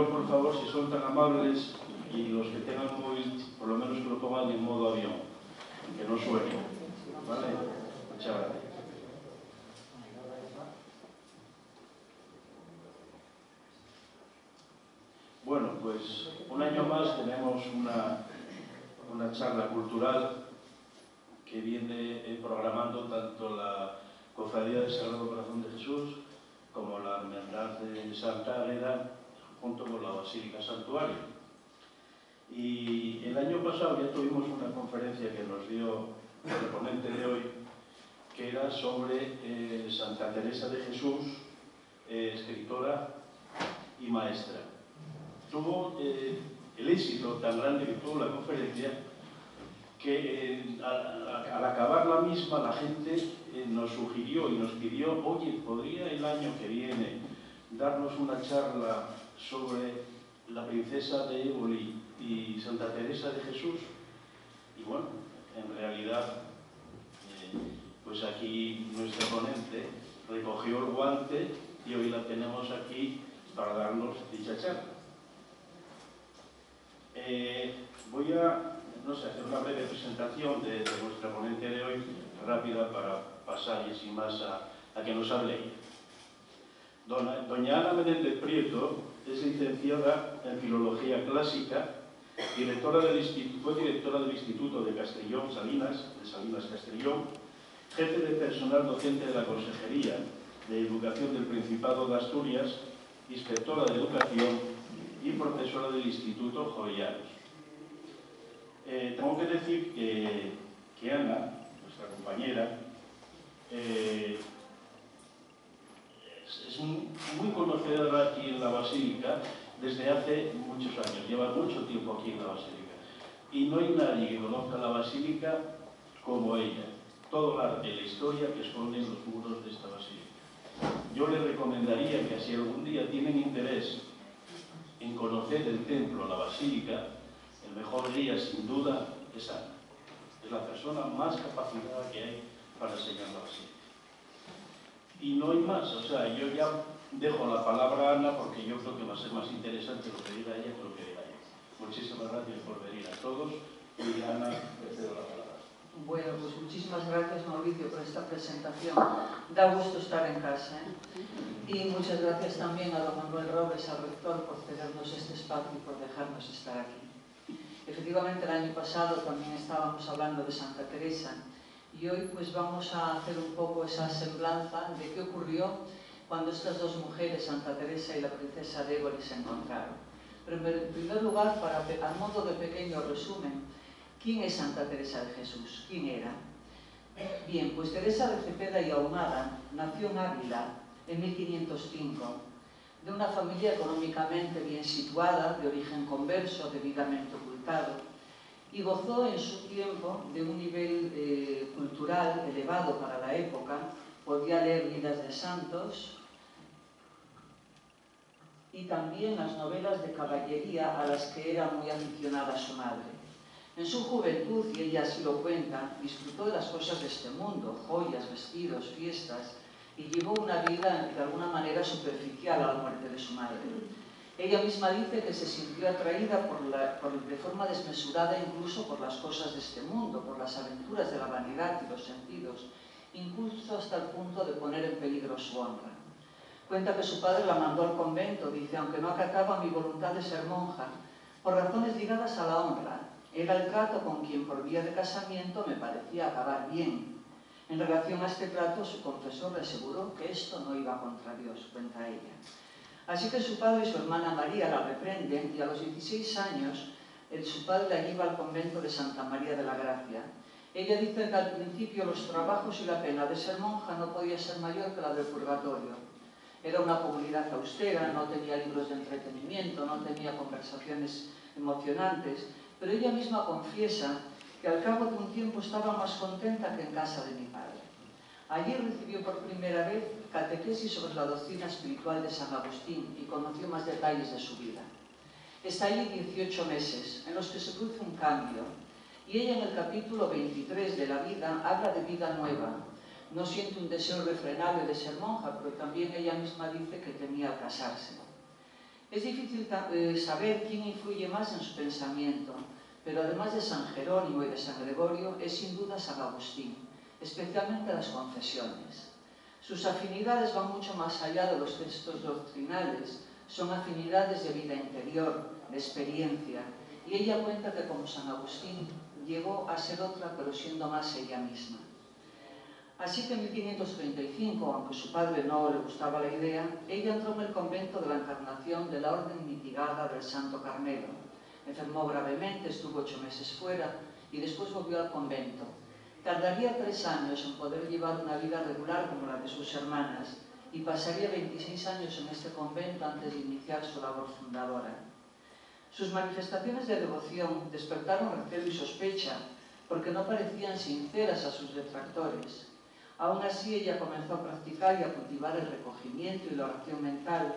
yo, por favor, si son tan amables, y los que tengan móvil, por lo menos que lo pongan en modo avión, que no suene. ¿Vale? Muchas gracias. Bueno, pues un año más tenemos una charla cultural que viene programando tanto la Cofradía del Sagrado Corazón de Jesús como la Hermandad de Santa Águeda, junto con la Basílica Santuario. Y el año pasado ya tuvimos una conferencia que nos dio el ponente de hoy, que era sobre Santa Teresa de Jesús, escritora y maestra. Tuvo el éxito tan grande que tuvo la conferencia que al acabar la misma la gente nos sugirió y nos pidió: oye, ¿podría el año que viene darnos una charla sobre la princesa de Éboli y Santa Teresa de Jesús? Y bueno, en realidad, pues aquí nuestro ponente recogió el guante y hoy la tenemos aquí para darnos dicha charla. Voy a, no sé, hacer una breve presentación de nuestra ponente de hoy, rápida, para pasar y sin más a que nos hable ella. Doña Ana Menéndez Prieto es licenciada en Filología Clásica, fue directora del Instituto de Castellón, de Salinas Castellón, jefe de personal docente de la Consejería de Educación del Principado de Asturias, inspectora de Educación y profesora del Instituto Jovellanos. Tengo que decir que Ana, nuestra compañera, es muy conocedora aquí en la Basílica desde hace muchos años, lleva mucho tiempo aquí en la Basílica. Y no hay nadie que conozca la Basílica como ella, todo el arte y la historia que esconden los muros de esta Basílica. Yo le recomendaría que si algún día tienen interés en conocer el templo, la Basílica, el mejor guía, sin duda, es Ana. Es la persona más capacitada que hay para enseñar la Basílica. Y no hay más, o sea, yo ya dejo la palabra a Ana porque yo creo que va a ser más interesante lo que diga ella que lo que diga yo. Muchísimas gracias por venir a todos y Ana, te cedo la palabra. Bueno, pues muchísimas gracias, Mauricio, por esta presentación. Da gusto estar en casa, ¿eh? Y muchas gracias también a don Manuel Robles, al rector, por cedernos este espacio y por dejarnos estar aquí. Efectivamente, el año pasado también estábamos hablando de Santa Teresa y hoy pues vamos a hacer un poco esa semblanza de qué ocurrió cuando estas dos mujeres, Santa Teresa y la princesa de Éboli, se encontraron. Pero en primer lugar, a modo de pequeño resumen, ¿quién es Santa Teresa de Jesús? ¿Quién era? Bien, pues Teresa de Cepeda y Ahumada nació en Ávila en 1505, de una familia económicamente bien situada, de origen converso, debidamente ocultado, y gozó en su tiempo de un nivel cultural elevado para la época. Podía leer vidas de santos y también las novelas de caballería a las que era muy aficionada su madre. En su juventud, y ella así lo cuenta, disfrutó de las cosas de este mundo, joyas, vestidos, fiestas, y llevó una vida de alguna manera superficial a la muerte de su madre. Ella misma dice que se sintió atraída de forma desmesurada incluso por las cosas de este mundo, por las aventuras de la vanidad y los sentidos, incluso hasta el punto de poner en peligro su honra. Cuenta que su padre la mandó al convento, dice, aunque no acataba mi voluntad de ser monja, por razones ligadas a la honra. Era el trato con quien por vía de casamiento me parecía acabar bien. En relación a este trato, su confesor le aseguró que esto no iba contra Dios, cuenta ella. Así que su padre y su hermana María la reprenden y a los 16 años su padre la lleva al convento de Santa María de la Gracia. Ella dice que al principio los trabajos y la pena de ser monja no podía ser mayor que la del purgatorio. Era una comunidad austera, no tenía libros de entretenimiento, no tenía conversaciones emocionantes, pero ella misma confiesa que al cabo de un tiempo estaba más contenta que en casa de mi padre. Allí recibió por primera vez catequesis sobre la doctrina espiritual de San Agustín y conoció más detalles de su vida. Está allí 18 meses, en los que se produce un cambio, y ella en el capítulo 23 de la vida habla de vida nueva. No siente un deseo irrefrenable de ser monja, pero también ella misma dice que temía casarse. Es difícil saber quién influye más en su pensamiento, pero además de San Jerónimo y de San Gregorio, es sin duda San Agustín, especialmente las confesiones. Sus afinidades van mucho más allá de los textos doctrinales, son afinidades de vida interior, de experiencia, y ella cuenta que como San Agustín llegó a ser otra, pero siendo más ella misma. Así que en 1535, aunque su padre no le gustaba la idea, ella entró en el convento de la Encarnación de la Orden Mitigada del Santo Carmelo. Enfermó gravemente, estuvo 8 meses fuera y después volvió al convento. Tardaría 3 años en poder llevar una vida regular como la de sus hermanas y pasaría 26 años en este convento antes de iniciar su labor fundadora. Sus manifestaciones de devoción despertaron recelo y sospecha porque no parecían sinceras a sus detractores. Aún así, ella comenzó a practicar y a cultivar el recogimiento y la oración mental,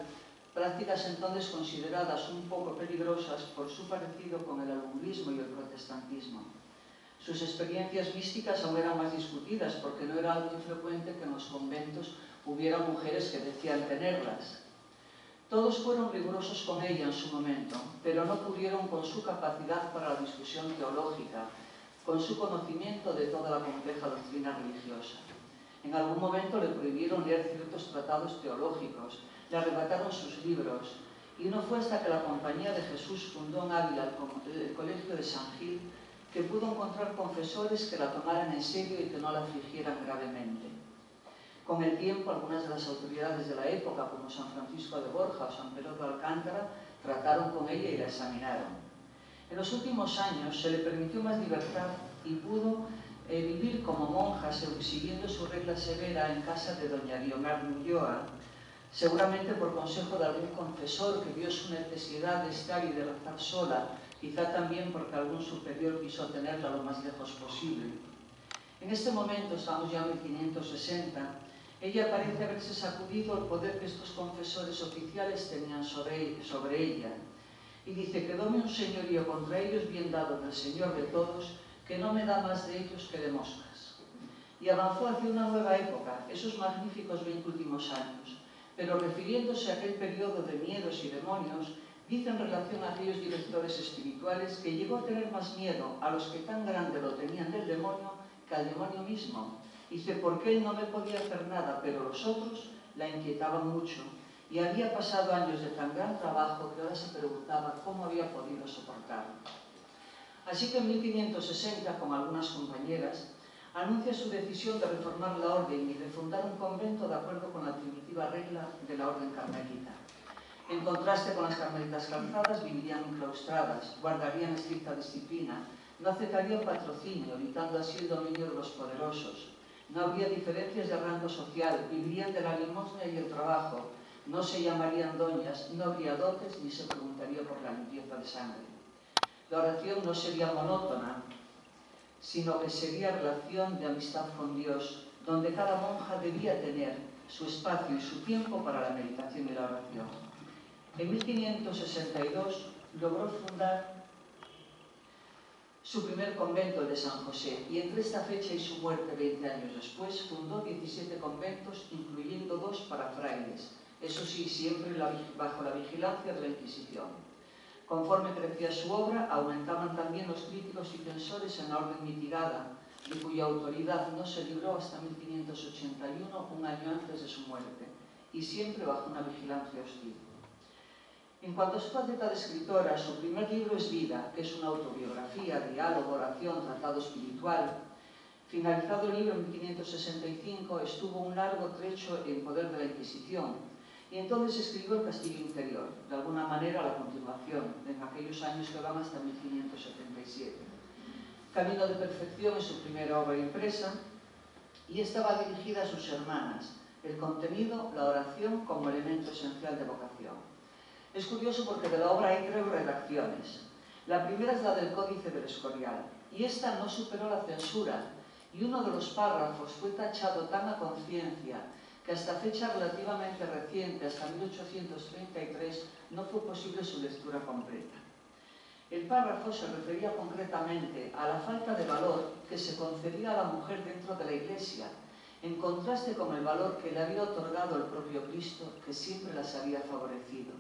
prácticas entonces consideradas un poco peligrosas por su parecido con el alumbrismo y el protestantismo. Sus experiencias místicas aún eran más discutidas porque no era algo infrecuente que en los conventos hubiera mujeres que decían tenerlas. Todos fueron rigurosos con ella en su momento, pero no pudieron con su capacidad para la discusión teológica, con su conocimiento de toda la compleja doctrina religiosa. En algún momento le prohibieron leer ciertos tratados teológicos, le arrebataron sus libros, y no fue hasta que la Compañía de Jesús fundó en Ávila el Colegio de San Gil que pudo encontrar confesores que la tomaran en serio y que no la afligieran gravemente. Con el tiempo, algunas de las autoridades de la época, como San Francisco de Borja o San Pedro de Alcántara, trataron con ella y la examinaron. En los últimos años se le permitió más libertad y pudo vivir como monja siguiendo su regla severa en casa de doña Guiomar Ulloa, seguramente por consejo de algún confesor que vio su necesidad de estar y de rezar sola, quizá también porque algún superior quiso tenerla lo más lejos posible. En este momento, estamos ya en 1560, ella parece haberse sacudido el poder que estos confesores oficiales tenían sobre ella, y dice: quedóme un señorío contra ellos bien dado del Señor de todos, que no me da más de ellos que de moscas. Y avanzó hacia una nueva época, esos magníficos 20 últimos años, pero refiriéndose a aquel periodo de miedos y demonios, dice en relación a aquellos directores espirituales que llegó a tener más miedo a los que tan grande lo tenían del demonio que al demonio mismo. Dice, porque él no me podía hacer nada, pero los otros la inquietaban mucho, y había pasado años de tan gran trabajo que ahora se preguntaba cómo había podido soportarlo. Así que en 1560, con algunas compañeras, anuncia su decisión de reformar la orden y de fundar un convento de acuerdo con la primitiva regla de la orden carmelita. En contraste con las carmelitas calzadas, vivirían enclaustradas, guardarían estricta disciplina, no aceptarían patrocinio, evitando así el dominio de los poderosos. No habría diferencias de rango social, vivirían de la limosna y el trabajo, no se llamarían doñas, no habría dotes ni se preguntaría por la limpieza de sangre. La oración no sería monótona, sino que sería relación de amistad con Dios, donde cada monja debía tener su espacio y su tiempo para la meditación y la oración. En 1562 logró fundar su primer convento, el de San José, y entre esta fecha y su muerte 20 años después fundó 17 conventos, incluyendo 2 para frailes, eso sí, siempre bajo la vigilancia de la Inquisición. Conforme crecía su obra, aumentaban también los críticos y censores en la orden mitigada, de cuya autoridad no se libró hasta 1581, un año antes de su muerte, y siempre bajo una vigilancia hostil. En cuanto a su faceta de escritora, su primer libro es Vida, que es una autobiografía, diálogo, oración, tratado espiritual. Finalizado el libro en 1565, estuvo un largo trecho en poder de la Inquisición, y entonces escribió El Castillo Interior, de alguna manera la continuación, en aquellos años que van hasta 1577. Camino de Perfección es su primera obra impresa, y estaba dirigida a sus hermanas, el contenido, la oración como elemento esencial de vocación. Es curioso porque de la obra hay 3 redacciones. La primera es la del Códice del Escorial, y esta no superó la censura, y uno de los párrafos fue tachado tan a conciencia que hasta fecha relativamente reciente, hasta 1833, no fue posible su lectura completa. El párrafo se refería concretamente a la falta de valor que se concedía a la mujer dentro de la Iglesia, en contraste con el valor que le había otorgado el propio Cristo, que siempre las había favorecido.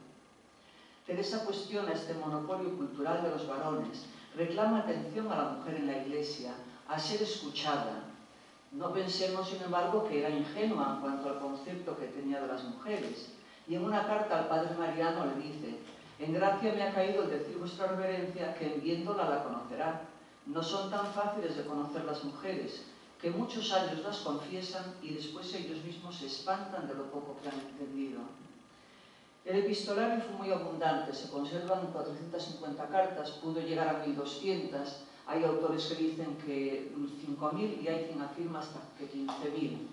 Teresa cuestiona este monopolio cultural de los varones, reclama atención a la mujer en la Iglesia, a ser escuchada. No pensemos, sin embargo, que era ingenua en cuanto al concepto que tenía de las mujeres. Y en una carta al padre Mariano le dice: «En gracia me ha caído el decir vuestra reverencia que en viéndola la conocerá. No son tan fáciles de conocer las mujeres, que muchos años las confiesan y después ellos mismos se espantan de lo poco que han entendido». El epistolario fue muy abundante, se conservan 450 cartas, pudo llegar a 1200, hay autores que dicen que 5000 y hay quien afirma hasta que 15000.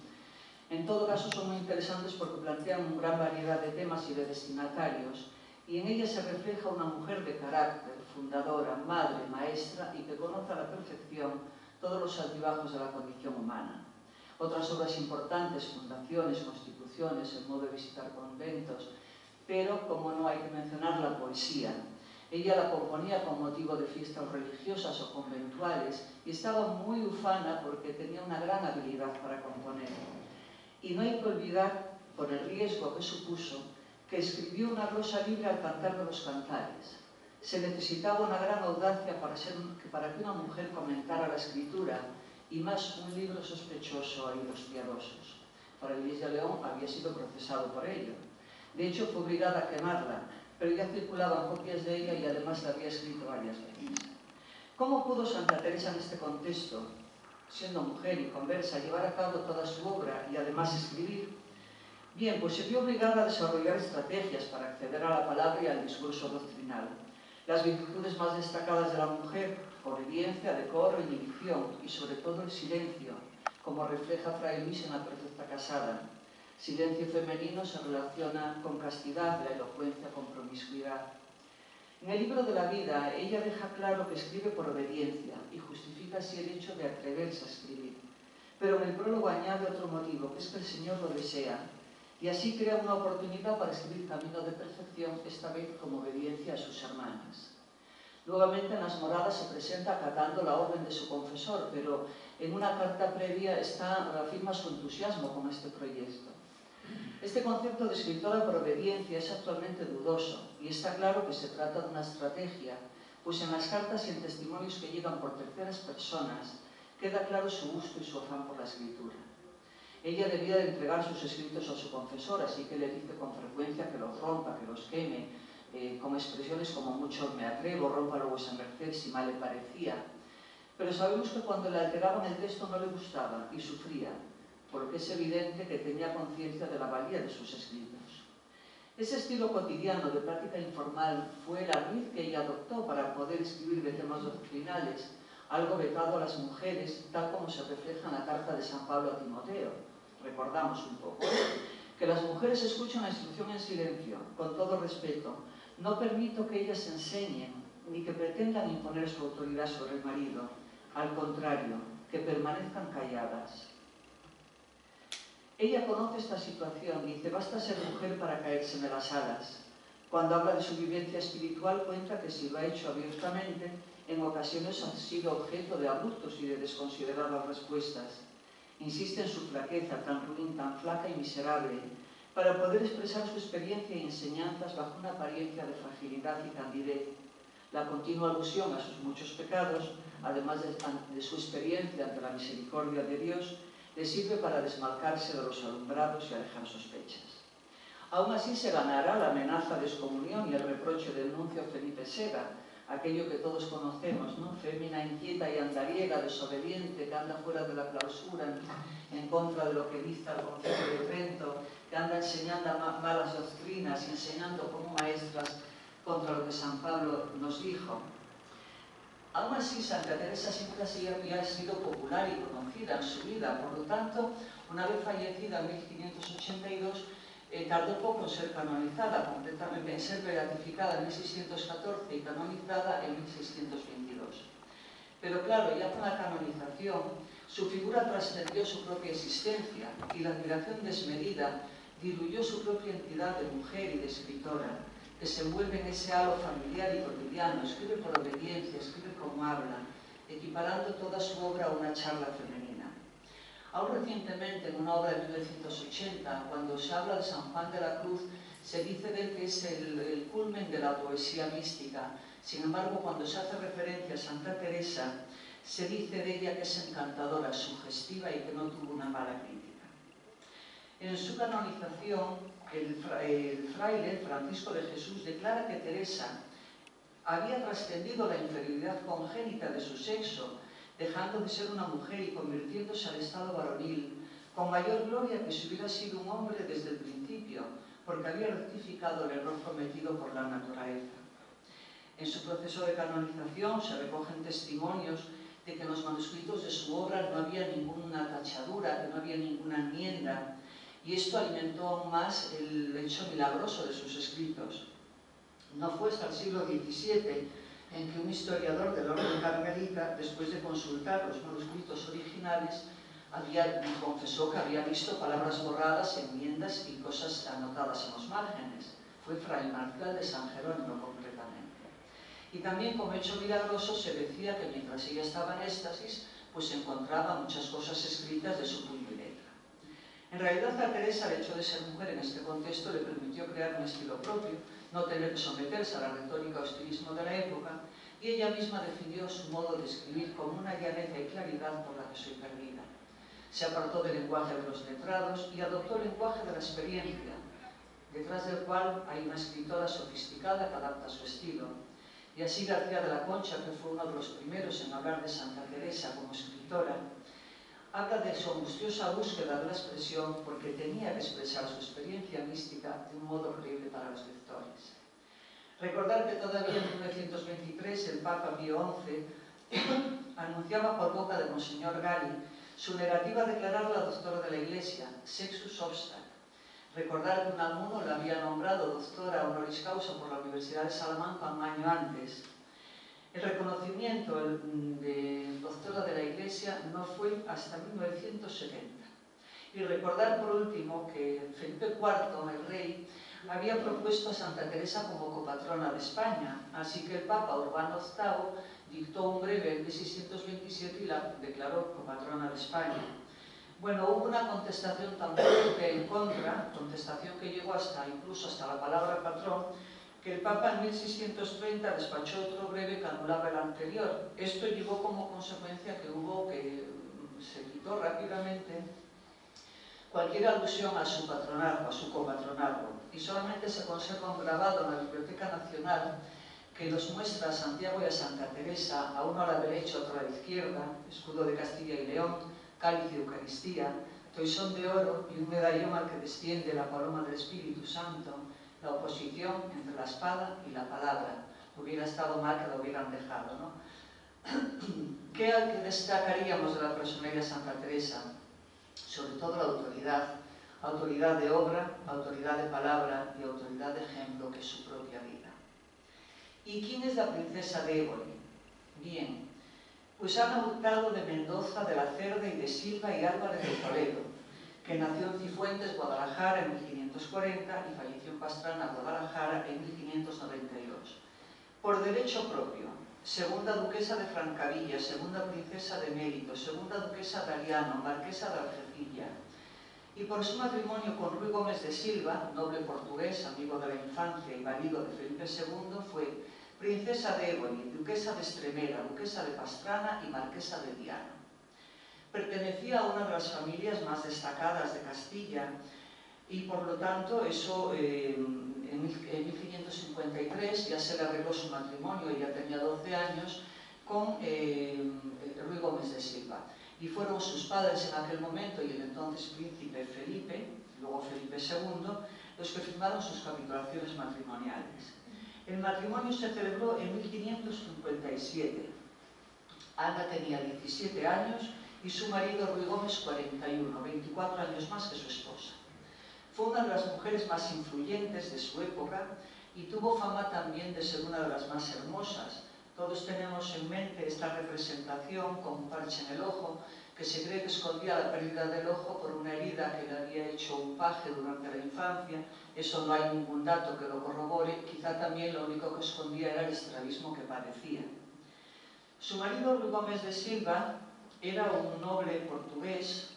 En todo caso son muy interesantes porque plantean una gran variedad de temas y de destinatarios, y en ellas se refleja una mujer de carácter, fundadora, madre, maestra y que conoce a la perfección todos los altibajos de la condición humana. Otras obras importantes, fundaciones, constituciones, el modo de visitar conventos, pero, como no, hay que mencionar la poesía. Ella la componía con motivo de fiestas religiosas o conventuales y estaba muy ufana porque tenía una gran habilidad para componer. Y no hay que olvidar, por el riesgo que supuso, que escribió una glosa libre al cantar de los cantares. Se necesitaba una gran audacia para que una mujer comentara la escritura, y más un libro sospechoso a hilos piadosos. Fray Luis de León había sido procesado por ello. De hecho, fue obligada a quemarla, pero ya circulaban copias de ella y además la había escrito varias veces. ¿Cómo pudo Santa Teresa en este contexto, siendo mujer y conversa, llevar a cabo toda su obra y además escribir? Bien, pues se vio obligada a desarrollar estrategias para acceder a la palabra y al discurso doctrinal. Las virtudes más destacadas de la mujer: obediencia, decoro, inhibición y sobre todo el silencio, como refleja Fray Luis en La perfecta casada. Silencio femenino se relaciona con castidad, la elocuencia con promiscuidad. En el libro de la vida, ella deja claro que escribe por obediencia y justifica así el hecho de atreverse a escribir. Pero en el prólogo añade otro motivo, que es que el Señor lo desea, y así crea una oportunidad para escribir Camino de Perfección, esta vez como obediencia a sus hermanas. Nuevamente en las moradas se presenta acatando la orden de su confesor, pero en una carta previa afirma su entusiasmo con este proyecto. Este concepto de escritora por obediencia es actualmente dudoso, y está claro que se trata de una estrategia, pues en las cartas y en testimonios que llegan por terceras personas queda claro su gusto y su afán por la escritura. Ella debía de entregar sus escritos a su confesor, así que le dice con frecuencia que los rompa, que los queme, con expresiones como «mucho me atrevo, rómpalo vuesa merced si mal le parecía». Pero sabemos que cuando le alteraban el texto no le gustaba y sufría, porque es evidente que tenía conciencia de la valía de sus escritos. Ese estilo cotidiano de práctica informal fue la raíz que ella adoptó para poder escribir de temas doctrinales, algo vetado a las mujeres, tal como se refleja en la carta de San Pablo a Timoteo. Recordamos un poco que las mujeres escuchan la instrucción en silencio, con todo respeto. No permito que ellas enseñen, ni que pretendan imponer su autoridad sobre el marido. Al contrario, que permanezcan calladas. Ella conoce esta situación, dice: basta ser mujer para caérseme las alas. Cuando habla de su vivencia espiritual, cuenta que si lo ha hecho abiertamente, en ocasiones ha sido objeto de abruptos y de desconsideradas respuestas. Insiste en su flaqueza, tan ruin, tan flaca y miserable, para poder expresar su experiencia y enseñanzas bajo una apariencia de fragilidad y candidez. La continua alusión a sus muchos pecados, además de su experiencia ante la misericordia de Dios, le sirve para desmarcarse de los alumbrados y alejar sospechas. Aún así se ganará la amenaza de excomunión y el reproche del nuncio Felipe Sega, aquello que todos conocemos, ¿no? Fémina inquieta y andariega, desobediente, que anda fuera de la clausura, en contra de lo que dicta el Concilio de Trento, que anda enseñando malas doctrinas y enseñando como maestras contra lo que San Pablo nos dijo. Aún así, Santa Teresa siempre había sido popular y conocida en su vida, por lo tanto, una vez fallecida en 1582, tardó poco en ser canonizada, concretamente en ser beatificada en 1614 y canonizada en 1622. Pero claro, ya con la canonización, su figura trascendió su propia existencia y la admiración desmedida diluyó su propia entidad de mujer y de escritora, que se envuelve en ese halo familiar y cotidiano, escribe por obediencia, escribe como habla, equiparando toda su obra a una charla femenina. Aún recientemente, en una obra de 1980, cuando se habla de San Juan de la Cruz, Se dice de él que es el culmen de la poesía mística. Sin embargo, cuando se hace referencia a Santa Teresa, se dice de ella que es encantadora, sugestiva y que no tuvo una mala crítica. En su canonización, el fraile Francisco de Jesús declara que Teresa había trascendido la inferioridad congénita de su sexo, dejando de ser una mujer y convirtiéndose al estado varonil, con mayor gloria que si hubiera sido un hombre desde el principio, porque había rectificado el error cometido por la naturaleza. En su proceso de canonización se recogen testimonios de que en los manuscritos de su obra no había ninguna tachadura, que no había ninguna enmienda, y esto alimentó aún más el hecho milagroso de sus escritos. No fue hasta el siglo XVII en que un historiador del orden carmelita, después de consultar los manuscritos originales, confesó que había visto palabras borradas, enmiendas y cosas anotadas en los márgenes. Fue Fray Marcial de San Jerónimo, concretamente. Y también, como hecho milagroso, se decía que mientras ella estaba en éxtasis, pues encontraba muchas cosas escritas de su puño y letra. En realidad, a Teresa, el hecho de ser mujer en este contexto le permitió crear un estilo propio, no tener que someterse a la retórica o estilismo de la época, y ella misma definió su modo de escribir como una llaneza y claridad por la que soy perdida. Se apartó del lenguaje de los letrados y adoptó el lenguaje de la experiencia, detrás del cual hay una escritora sofisticada que adapta su estilo. Y así García de la Concha, que fue uno de los primeros en hablar de Santa Teresa como escritora, habla de su angustiosa búsqueda de la expresión porque tenía que expresar su experiencia mística de un modo creíble para los lectores. Recordar que todavía en 1923 el Papa Pío XI anunciaba por boca de Monseñor Gali su negativa a declararla doctora de la Iglesia, sexus obstat. Recordar que Unamuno la había nombrado doctora honoris causa por la Universidad de Salamanca un año antes. El reconocimiento de doctora de la Iglesia no fue hasta 1970. Y recordar por último que Felipe IV, el rey, había propuesto a Santa Teresa como copatrona de España, así que el Papa Urbano VIII dictó un breve en 1627 y la declaró copatrona de España. Bueno, hubo una contestación tan fuerte en contra, contestación que llegó incluso hasta la palabra patrón, que el Papa en 1630 despachó otro breve que anulaba el anterior. Esto llevó como consecuencia que se quitó rápidamente cualquier alusión a su patronazgo, a su copatronazgo, y solamente se conserva un grabado en la Biblioteca Nacional que los muestra a Santiago y a Santa Teresa, a uno a la derecha, otro a la izquierda, escudo de Castilla y León, cáliz de Eucaristía, toisón de oro y un medallón al que desciende la paloma del Espíritu Santo, la oposición entre la espada y la palabra. Hubiera estado mal que lo hubieran dejado, ¿no? ¿Qué destacaríamos de la personalidad de Santa Teresa? Sobre todo la autoridad, autoridad de obra, autoridad de palabra y autoridad de ejemplo, que es su propia vida. ¿Y quién es la princesa de Éboli? Bien, pues Ana Hurtado de Mendoza, de la Cerda y de Silva y Álvarez de Toledo, que nació en Cifuentes, Guadalajara, en 1540 y falleció en Pastrana, Guadalajara, en 1592. Por derecho propio, segunda duquesa de Francavilla, segunda princesa de Mérito, segunda duquesa de Aliano, marquesa de Algeciras. Y por su matrimonio con Ruy Gómez de Silva, noble portugués, amigo de la infancia y marido de Felipe II, fue princesa de Éboli, duquesa de Extremera, duquesa de Pastrana y marquesa de Diana. Pertenecía a una de las familias más destacadas de Castilla y por lo tanto eso en 1553 ya se le arregló su matrimonio, ella tenía 12 años, con Ruy Gómez de Silva. Y fueron sus padres en aquel momento y el entonces príncipe Felipe, luego Felipe II, los que firmaron sus capitulaciones matrimoniales. El matrimonio se celebró en 1557. Ana tenía 17 años y su marido Ruy Gómez 41, 24 años más que su esposa. Fue una de las mujeres más influyentes de su época y tuvo fama también de ser una de las más hermosas. Todos tenemos en mente esta representación con un parche en el ojo, que se cree que escondía la pérdida del ojo por una herida que le había hecho un paje durante la infancia. Eso no hay ningún dato que lo corrobore, quizá también lo único que escondía era el estrabismo que padecía. Su marido, Ruy Gómez de Silva, era un noble portugués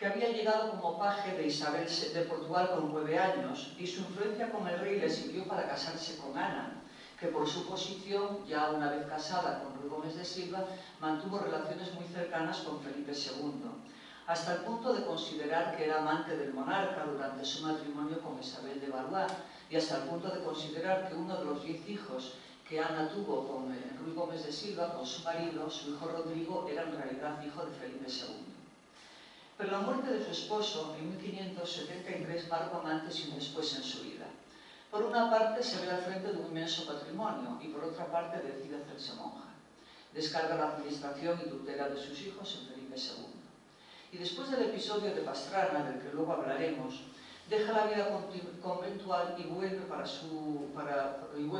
que había llegado como paje de Isabel de Portugal con 9 años y su influencia con el rey le sirvió para casarse con Ana, que por su posición, ya una vez casada con Ruy Gómez de Silva, mantuvo relaciones muy cercanas con Felipe II, hasta el punto de considerar que era amante del monarca durante su matrimonio con Isabel de Valois y hasta el punto de considerar que uno de los 10 hijos que Ana tuvo con Ruy Gómez de Silva, con su marido, su hijo Rodrigo, era en realidad hijo de Felipe II. Pero la muerte de su esposo en 1573 marca un antes y un después en su vida. Por una parte se ve al frente de un inmenso patrimonio y por otra parte decide hacerse monja. Descarga la administración y tutela de sus hijos en Felipe II. Y después del episodio de Pastrana, del que luego hablaremos, deja la vida conventual y vuelve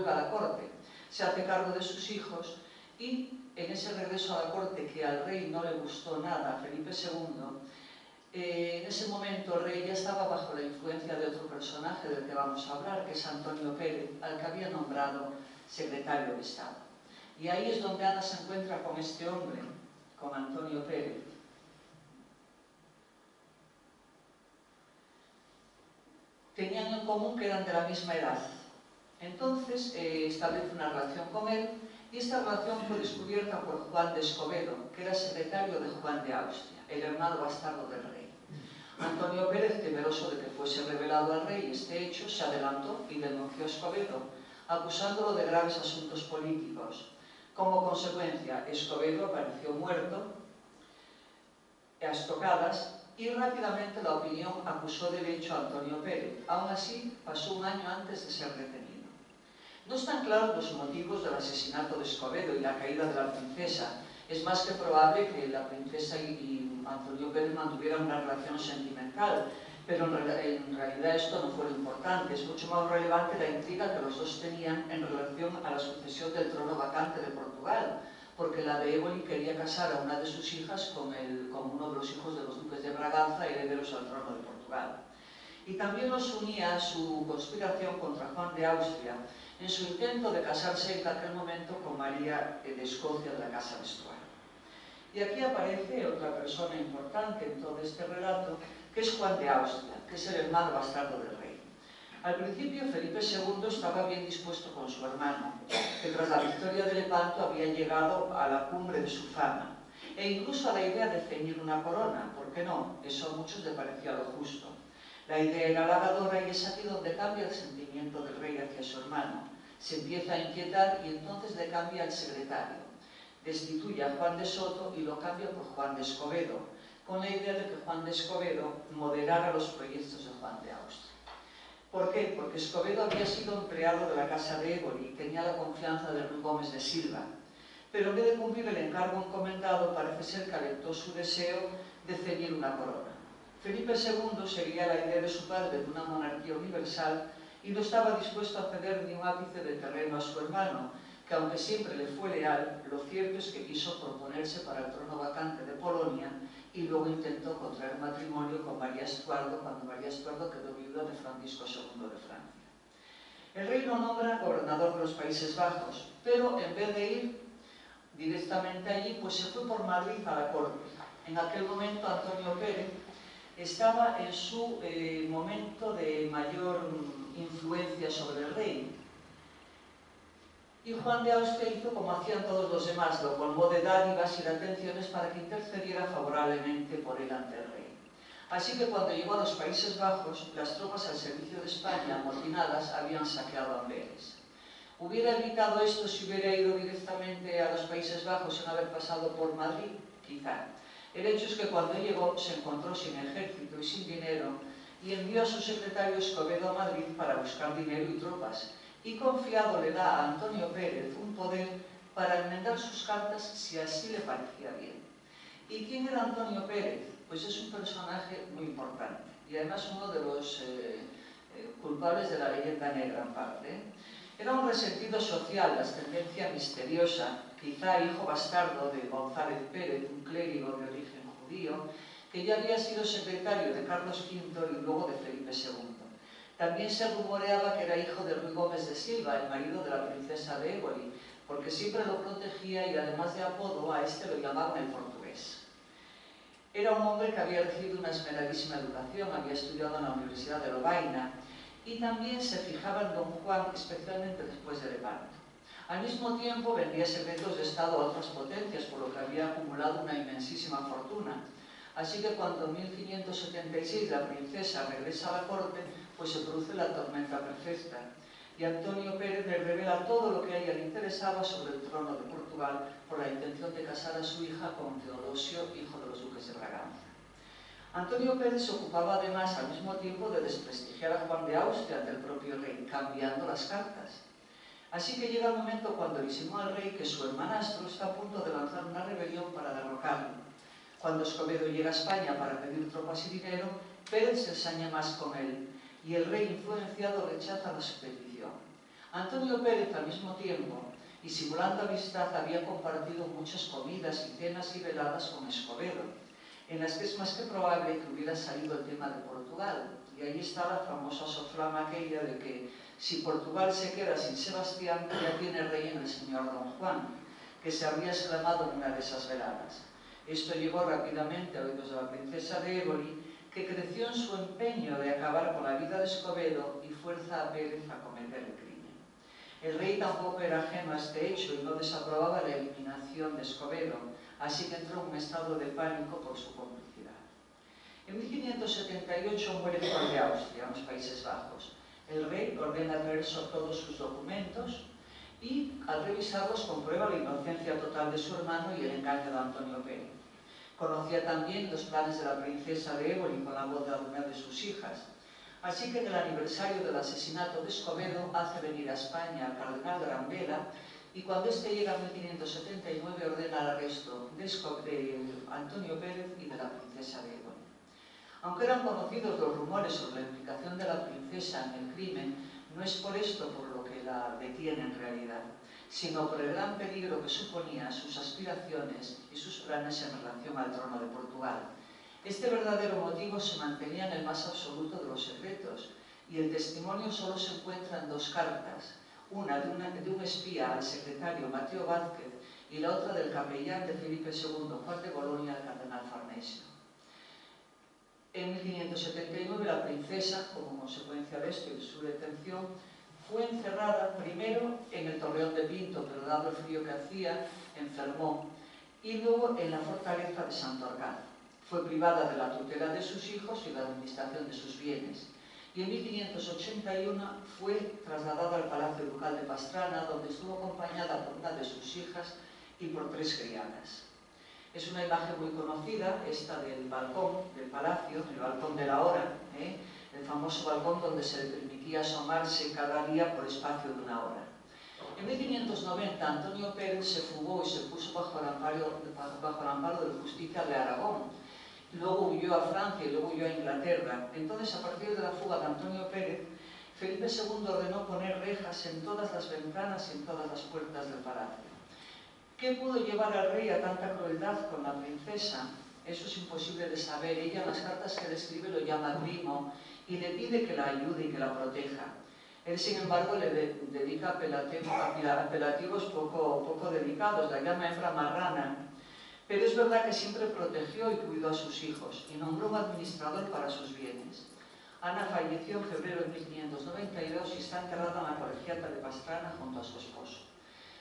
a la corte. Se hace cargo de sus hijos y en ese regreso a la corte, que al rey no le gustó nada, a Felipe II, en ese momento el rey ya estaba bajo la influencia de otro personaje del que vamos a hablar, que es Antonio Pérez, al que había nombrado secretario de Estado. Y ahí es donde Ana se encuentra con este hombre, con Antonio Pérez. Tenían en común que eran de la misma edad. Entonces establece una relación con él y esta relación fue descubierta por Juan de Escobedo, que era secretario de Juan de Austria, el hermano bastardo del rey. Antonio Pérez, temeroso de que fuese revelado al rey este hecho, se adelantó y denunció a Escobedo, acusándolo de graves asuntos políticos. Como consecuencia, Escobedo apareció muerto a estocadas y rápidamente la opinión acusó del hecho a Antonio Pérez. Aún así, pasó un año antes de ser detenido. No están claros los motivos del asesinato de Escobedo y la caída de la princesa. Es más que probable que la princesa y Antonio Pérez mantuvieran una relación sentimental, pero en realidad esto no fue lo importante. Es mucho más relevante la intriga que los dos tenían en relación a la sucesión del trono vacante de Portugal, porque la de Éboli quería casar a una de sus hijas con uno de los hijos de los duques de Braganza, herederos al trono de Portugal. Y también los unía su conspiración contra Juan de Austria en su intento de casarse en aquel momento con María de Escocia de la Casa de Estuardo. Y aquí aparece otra persona importante en todo este relato, que es Juan de Austria, que es el hermano bastardo del rey. Al principio Felipe II estaba bien dispuesto con su hermano, que tras la victoria de Lepanto había llegado a la cumbre de su fama, e incluso a la idea de ceñir una corona. ¿Por qué no? Eso a muchos le parecía lo justo. La idea era halagadora y es aquí donde cambia el sentimiento del rey hacia su hermano. Se empieza a inquietar y entonces le cambia al secretario. Destituye a Juan de Soto y lo cambia por Juan de Escobedo, con la idea de que Juan de Escobedo moderara los proyectos de Juan de Austria. ¿Por qué? Porque Escobedo había sido empleado de la casa de Éboli y tenía la confianza de Ruy Gómez de Silva, pero en vez de cumplir el encargo encomendado, parece ser que alentó su deseo de ceñir una corona. Felipe II seguía la idea de su padre de una monarquía universal y no estaba dispuesto a ceder ni un ápice de terreno a su hermano, que aunque siempre le fue leal, lo cierto es que quiso proponerse para el trono vacante de Polonia y luego intentó contraer matrimonio con María Estuardo cuando María Estuardo quedó viuda de Francisco II de Francia. El rey lo nombra gobernador de los Países Bajos, pero en vez de ir directamente allí, pues se fue por Madrid a la corte. En aquel momento Antonio Pérez estaba en su momento de mayor influencia sobre el rey. Y Juan de Austria hizo como hacían todos los demás, lo colmó de dádivas y de atenciones para que intercediera favorablemente por él ante el rey. Así que cuando llegó a los Países Bajos, las tropas al servicio de España, amotinadas, habían saqueado Amberes. ¿Hubiera evitado esto si hubiera ido directamente a los Países Bajos sin haber pasado por Madrid? Quizá. El hecho es que cuando llegó se encontró sin ejército y sin dinero y envió a su secretario Escobedo a Madrid para buscar dinero y tropas. Y confiado le da a Antonio Pérez un poder para enmendar sus cartas si así le parecía bien. ¿Y quién era Antonio Pérez? Pues es un personaje muy importante y además uno de los culpables de la leyenda negra en parte. Era un resentido social de ascendencia misteriosa, quizá hijo bastardo de González Pérez, un clérigo de origen judío, que ya había sido secretario de Carlos V y luego de Felipe II. También se rumoreaba que era hijo de Ruy Gómez de Silva, el marido de la princesa de Éboli, porque siempre lo protegía y además de apodo a este lo llamaban el portugués. Era un hombre que había recibido una esmeradísima educación, había estudiado en la Universidad de Lovaina y también se fijaba en don Juan, especialmente después de Lepanto. Al mismo tiempo vendía secretos de Estado a otras potencias, por lo que había acumulado una inmensísima fortuna. Así que cuando en 1576 la princesa regresa a la corte, pues se produce la tormenta perfecta. Y Antonio Pérez le revela todo lo que a ella le interesaba sobre el trono de Portugal por la intención de casar a su hija con Teodosio, hijo de los duques de Braganza. Antonio Pérez se ocupaba además al mismo tiempo de desprestigiar a Juan de Austria ante el propio rey, cambiando las cartas. Así que llega el momento cuando le insinúa al rey que su hermanastro está a punto de lanzar una rebelión para derrocarlo. Cuando Escobedo llega a España para pedir tropas y dinero, Pérez se ensaña más con él, y el rey influenciado rechaza la su petición. Antonio Pérez, al mismo tiempo, y simulando amistad, había compartido muchas comidas y cenas y veladas con Escobedo, en las que es más que probable que hubiera salido el tema de Portugal. Y ahí está la famosa soflama aquella de que si Portugal se queda sin Sebastián, ya tiene rey en el señor don Juan, que se habría exclamado en una de esas veladas. Esto llegó rápidamente a oídos de la princesa de Éboli, que creció en su empeño de acabar con la vida de Escobedo y fuerza a Pérez a cometer el crimen. El rey tampoco era ajeno a este hecho y no desaprobaba la eliminación de Escobedo, así que entró en un estado de pánico por su complicidad. En 1578 muere Juan de Austria, en los Países Bajos. El rey ordena traer todos sus documentos y, al revisarlos, comprueba la inocencia total de su hermano y el engaño de Antonio Pérez. Conocía también los planes de la princesa de Éboli con la boda de una de sus hijas. Así que en el aniversario del asesinato de Escobedo hace venir a España al cardenal Grambela y cuando éste llega en 1579 ordena el arresto de Antonio Pérez y de la princesa de Éboli. Aunque eran conocidos los rumores sobre la implicación de la princesa en el crimen, no es por esto por lo que la detiene en realidad, sino por el gran peligro que suponía sus aspiraciones y sus planes en relación al trono de Portugal. Este verdadero motivo se mantenía en el más absoluto de los secretos, y el testimonio solo se encuentra en dos cartas, una de un espía al secretario Mateo Vázquez y la otra del capellán de Felipe II, Juan de Bolonia, al cardenal Farnesio. En 1579 la princesa, como consecuencia de esto y de su detención, fue encerrada primero en el Torreón de Pinto, pero dado el frío que hacía, enfermó, y luego en la fortaleza de Santorcaz. Fue privada de la tutela de sus hijos y la administración de sus bienes. Y en 1581 fue trasladada al Palacio Ducal de Pastrana, donde estuvo acompañada por una de sus hijas y por 3 criadas. Es una imagen muy conocida, esta del balcón del palacio, el balcón de la hora, el famoso balcón donde se le permitía asomarse cada día por espacio de una hora. En 1590 Antonio Pérez se fugó y se puso bajo el amparo de la justicia de Aragón. Luego huyó a Francia y luego huyó a Inglaterra. Entonces, a partir de la fuga de Antonio Pérez, Felipe II ordenó poner rejas en todas las ventanas y en todas las puertas del palacio. ¿Qué pudo llevar al rey a tanta crueldad con la princesa? Eso es imposible de saber. Ella en las cartas que le escribe lo llama primo y le pide que la ayude y que la proteja. Él, sin embargo, le dedica apelativos poco delicados, la llama hembra marrana. Pero es verdad que siempre protegió y cuidó a sus hijos y nombró un administrador para sus bienes. Ana falleció en febrero de 1592 y está enterrada en la colegiata de Pastrana junto a su esposo.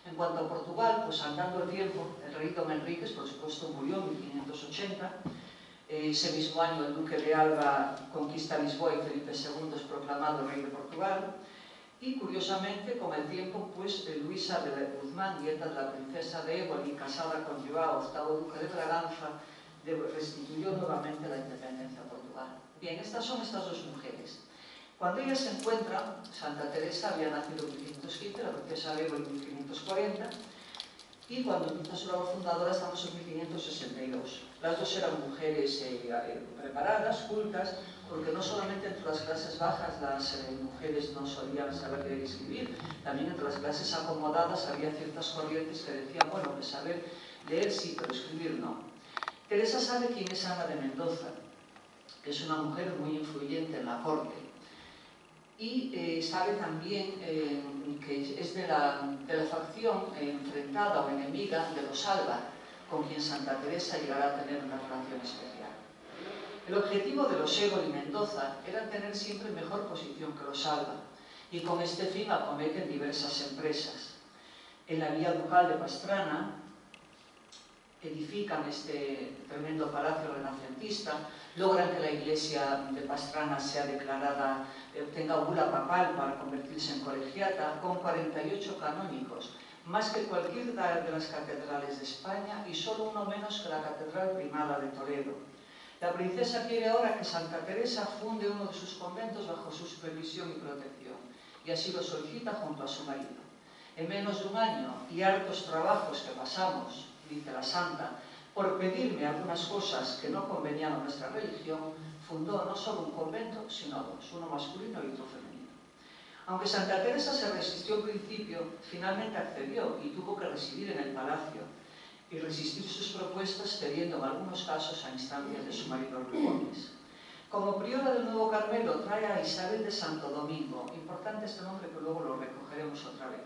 En cuanto a Portugal, pues andando el tiempo, el rey Don Enríquez, por supuesto, murió en 1580. Ese mismo año el duque de Alba conquista Lisboa y Felipe II es proclamado rey de Portugal. Y curiosamente, con el tiempo, pues Luisa de Guzmán, nieta de la princesa de Éboli, casada con Joao, octavo duque de Braganza, restituyó nuevamente la independencia a Portugal. Bien, estas son estas dos mujeres. Cuando ellas se encuentran, Santa Teresa había nacido en 1515, la princesa de Éboli en 1540, y cuando empieza su labor fundadora estamos en 1562. Las dos eran mujeres preparadas, cultas, porque no solamente entre las clases bajas las mujeres no solían saber leer y escribir, también entre las clases acomodadas había ciertas corrientes que decían, bueno, que saber leer sí, pero escribir no. Teresa sabe quién es Ana de Mendoza, que es una mujer muy influyente en la corte, y sabe también que es de la facción enfrentada o enemiga de los Alba, con quien Santa Teresa llegará a tener una relación especial. El objetivo de los Égoli y Mendoza era tener siempre mejor posición que los Alba, y con este fin acometen diversas empresas. En la vía ducal de Pastrana edifican este tremendo palacio renacentista, logran que la iglesia de Pastrana sea declarada, tenga bula papal para convertirse en colegiata, con 48 canónicos, más que cualquier de las catedrales de España y solo uno menos que la Catedral Primada de Toledo. La princesa quiere ahora que Santa Teresa funde uno de sus conventos bajo su supervisión y protección, y así lo solicita junto a su marido. En menos de un año y hartos trabajos que pasamos, dice la santa, por pedirme algunas cosas que no convenían a nuestra religión, fundó no solo un convento, sino dos, uno masculino y otro femenino. Aunque Santa Teresa se resistió al principio, finalmente accedió y tuvo que residir en el palacio y resistir sus propuestas, cediendo en algunos casos a instancias de su marido Ruy Gómez. Como priora del Nuevo Carmelo trae a Isabel de Santo Domingo, importante este nombre que luego lo recogeremos otra vez.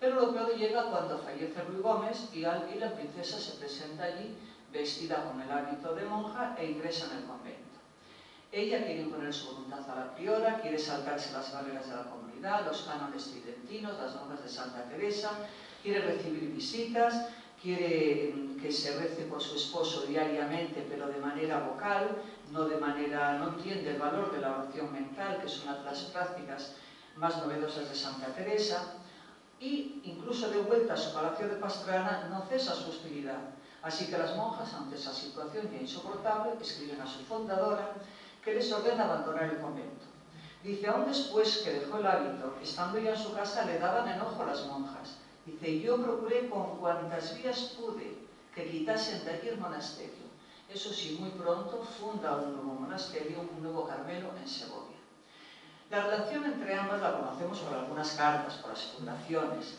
Pero lo peor llega cuando fallece Ruy Gómez y la princesa se presenta allí vestida con el hábito de monja e ingresa en el convento. Ella quiere imponer su voluntad a la priora, quiere saltarse las barreras de la comunidad, los cánones tridentinos, las normas de Santa Teresa, quiere recibir visitas, quiere que se rece por su esposo diariamente, pero de manera vocal, no entiende el valor de la oración mental, que es una de las prácticas más novedosas de Santa Teresa, y incluso de vuelta a su palacio de Pastrana no cesa su hostilidad. Así que las monjas, ante esa situación ya insoportable, escriben a su fundadora que les ordena abandonar el convento. Dice, aún después que dejó el hábito, estando ya en su casa, le daban enojo a las monjas. Dice, yo procuré con cuantas vías pude que quitasen de aquí el monasterio. Eso sí, muy pronto funda un nuevo monasterio, un nuevo Carmelo en Segovia. La relación entre ambas la conocemos por algunas cartas, por las fundaciones,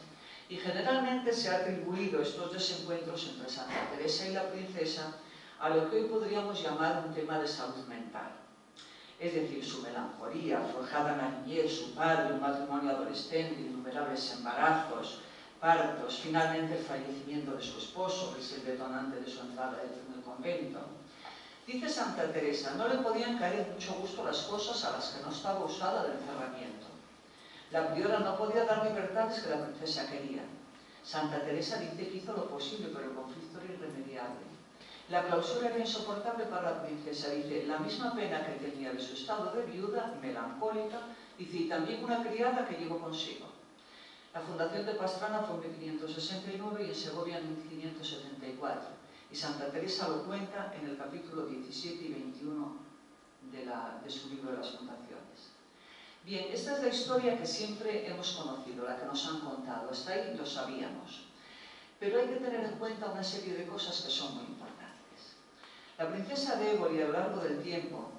y generalmente se ha atribuido estos desencuentros entre Santa Teresa y la princesa a lo que hoy podríamos llamar un tema de salud mental. Es decir, su melancolía, forjada en la niñez, su padre, un matrimonio adolescente, innumerables embarazos, partos, finalmente el fallecimiento de su esposo, que es el detonante de su entrada en el convento. Dice Santa Teresa, no le podían caer en mucho gusto las cosas a las que no estaba usada del encerramiento. La priora no podía dar libertades que la princesa quería. Santa Teresa dice que hizo lo posible, pero el conflicto era irremediable. La clausura era insoportable para la princesa, dice, la misma pena que tenía de su estado de viuda, melancólica, dice, y también una criada que llevó consigo. La fundación de Pastrana fue en 1569 y en Segovia en 1574. Y Santa Teresa lo cuenta en el capítulo 17 y 21 de su libro de las fundaciones. Bien, esta es la historia que siempre hemos conocido, la que nos han contado. Hasta ahí lo sabíamos. Pero hay que tener en cuenta una serie de cosas que son muy importantes. La princesa de Éboli, a lo largo del tiempo,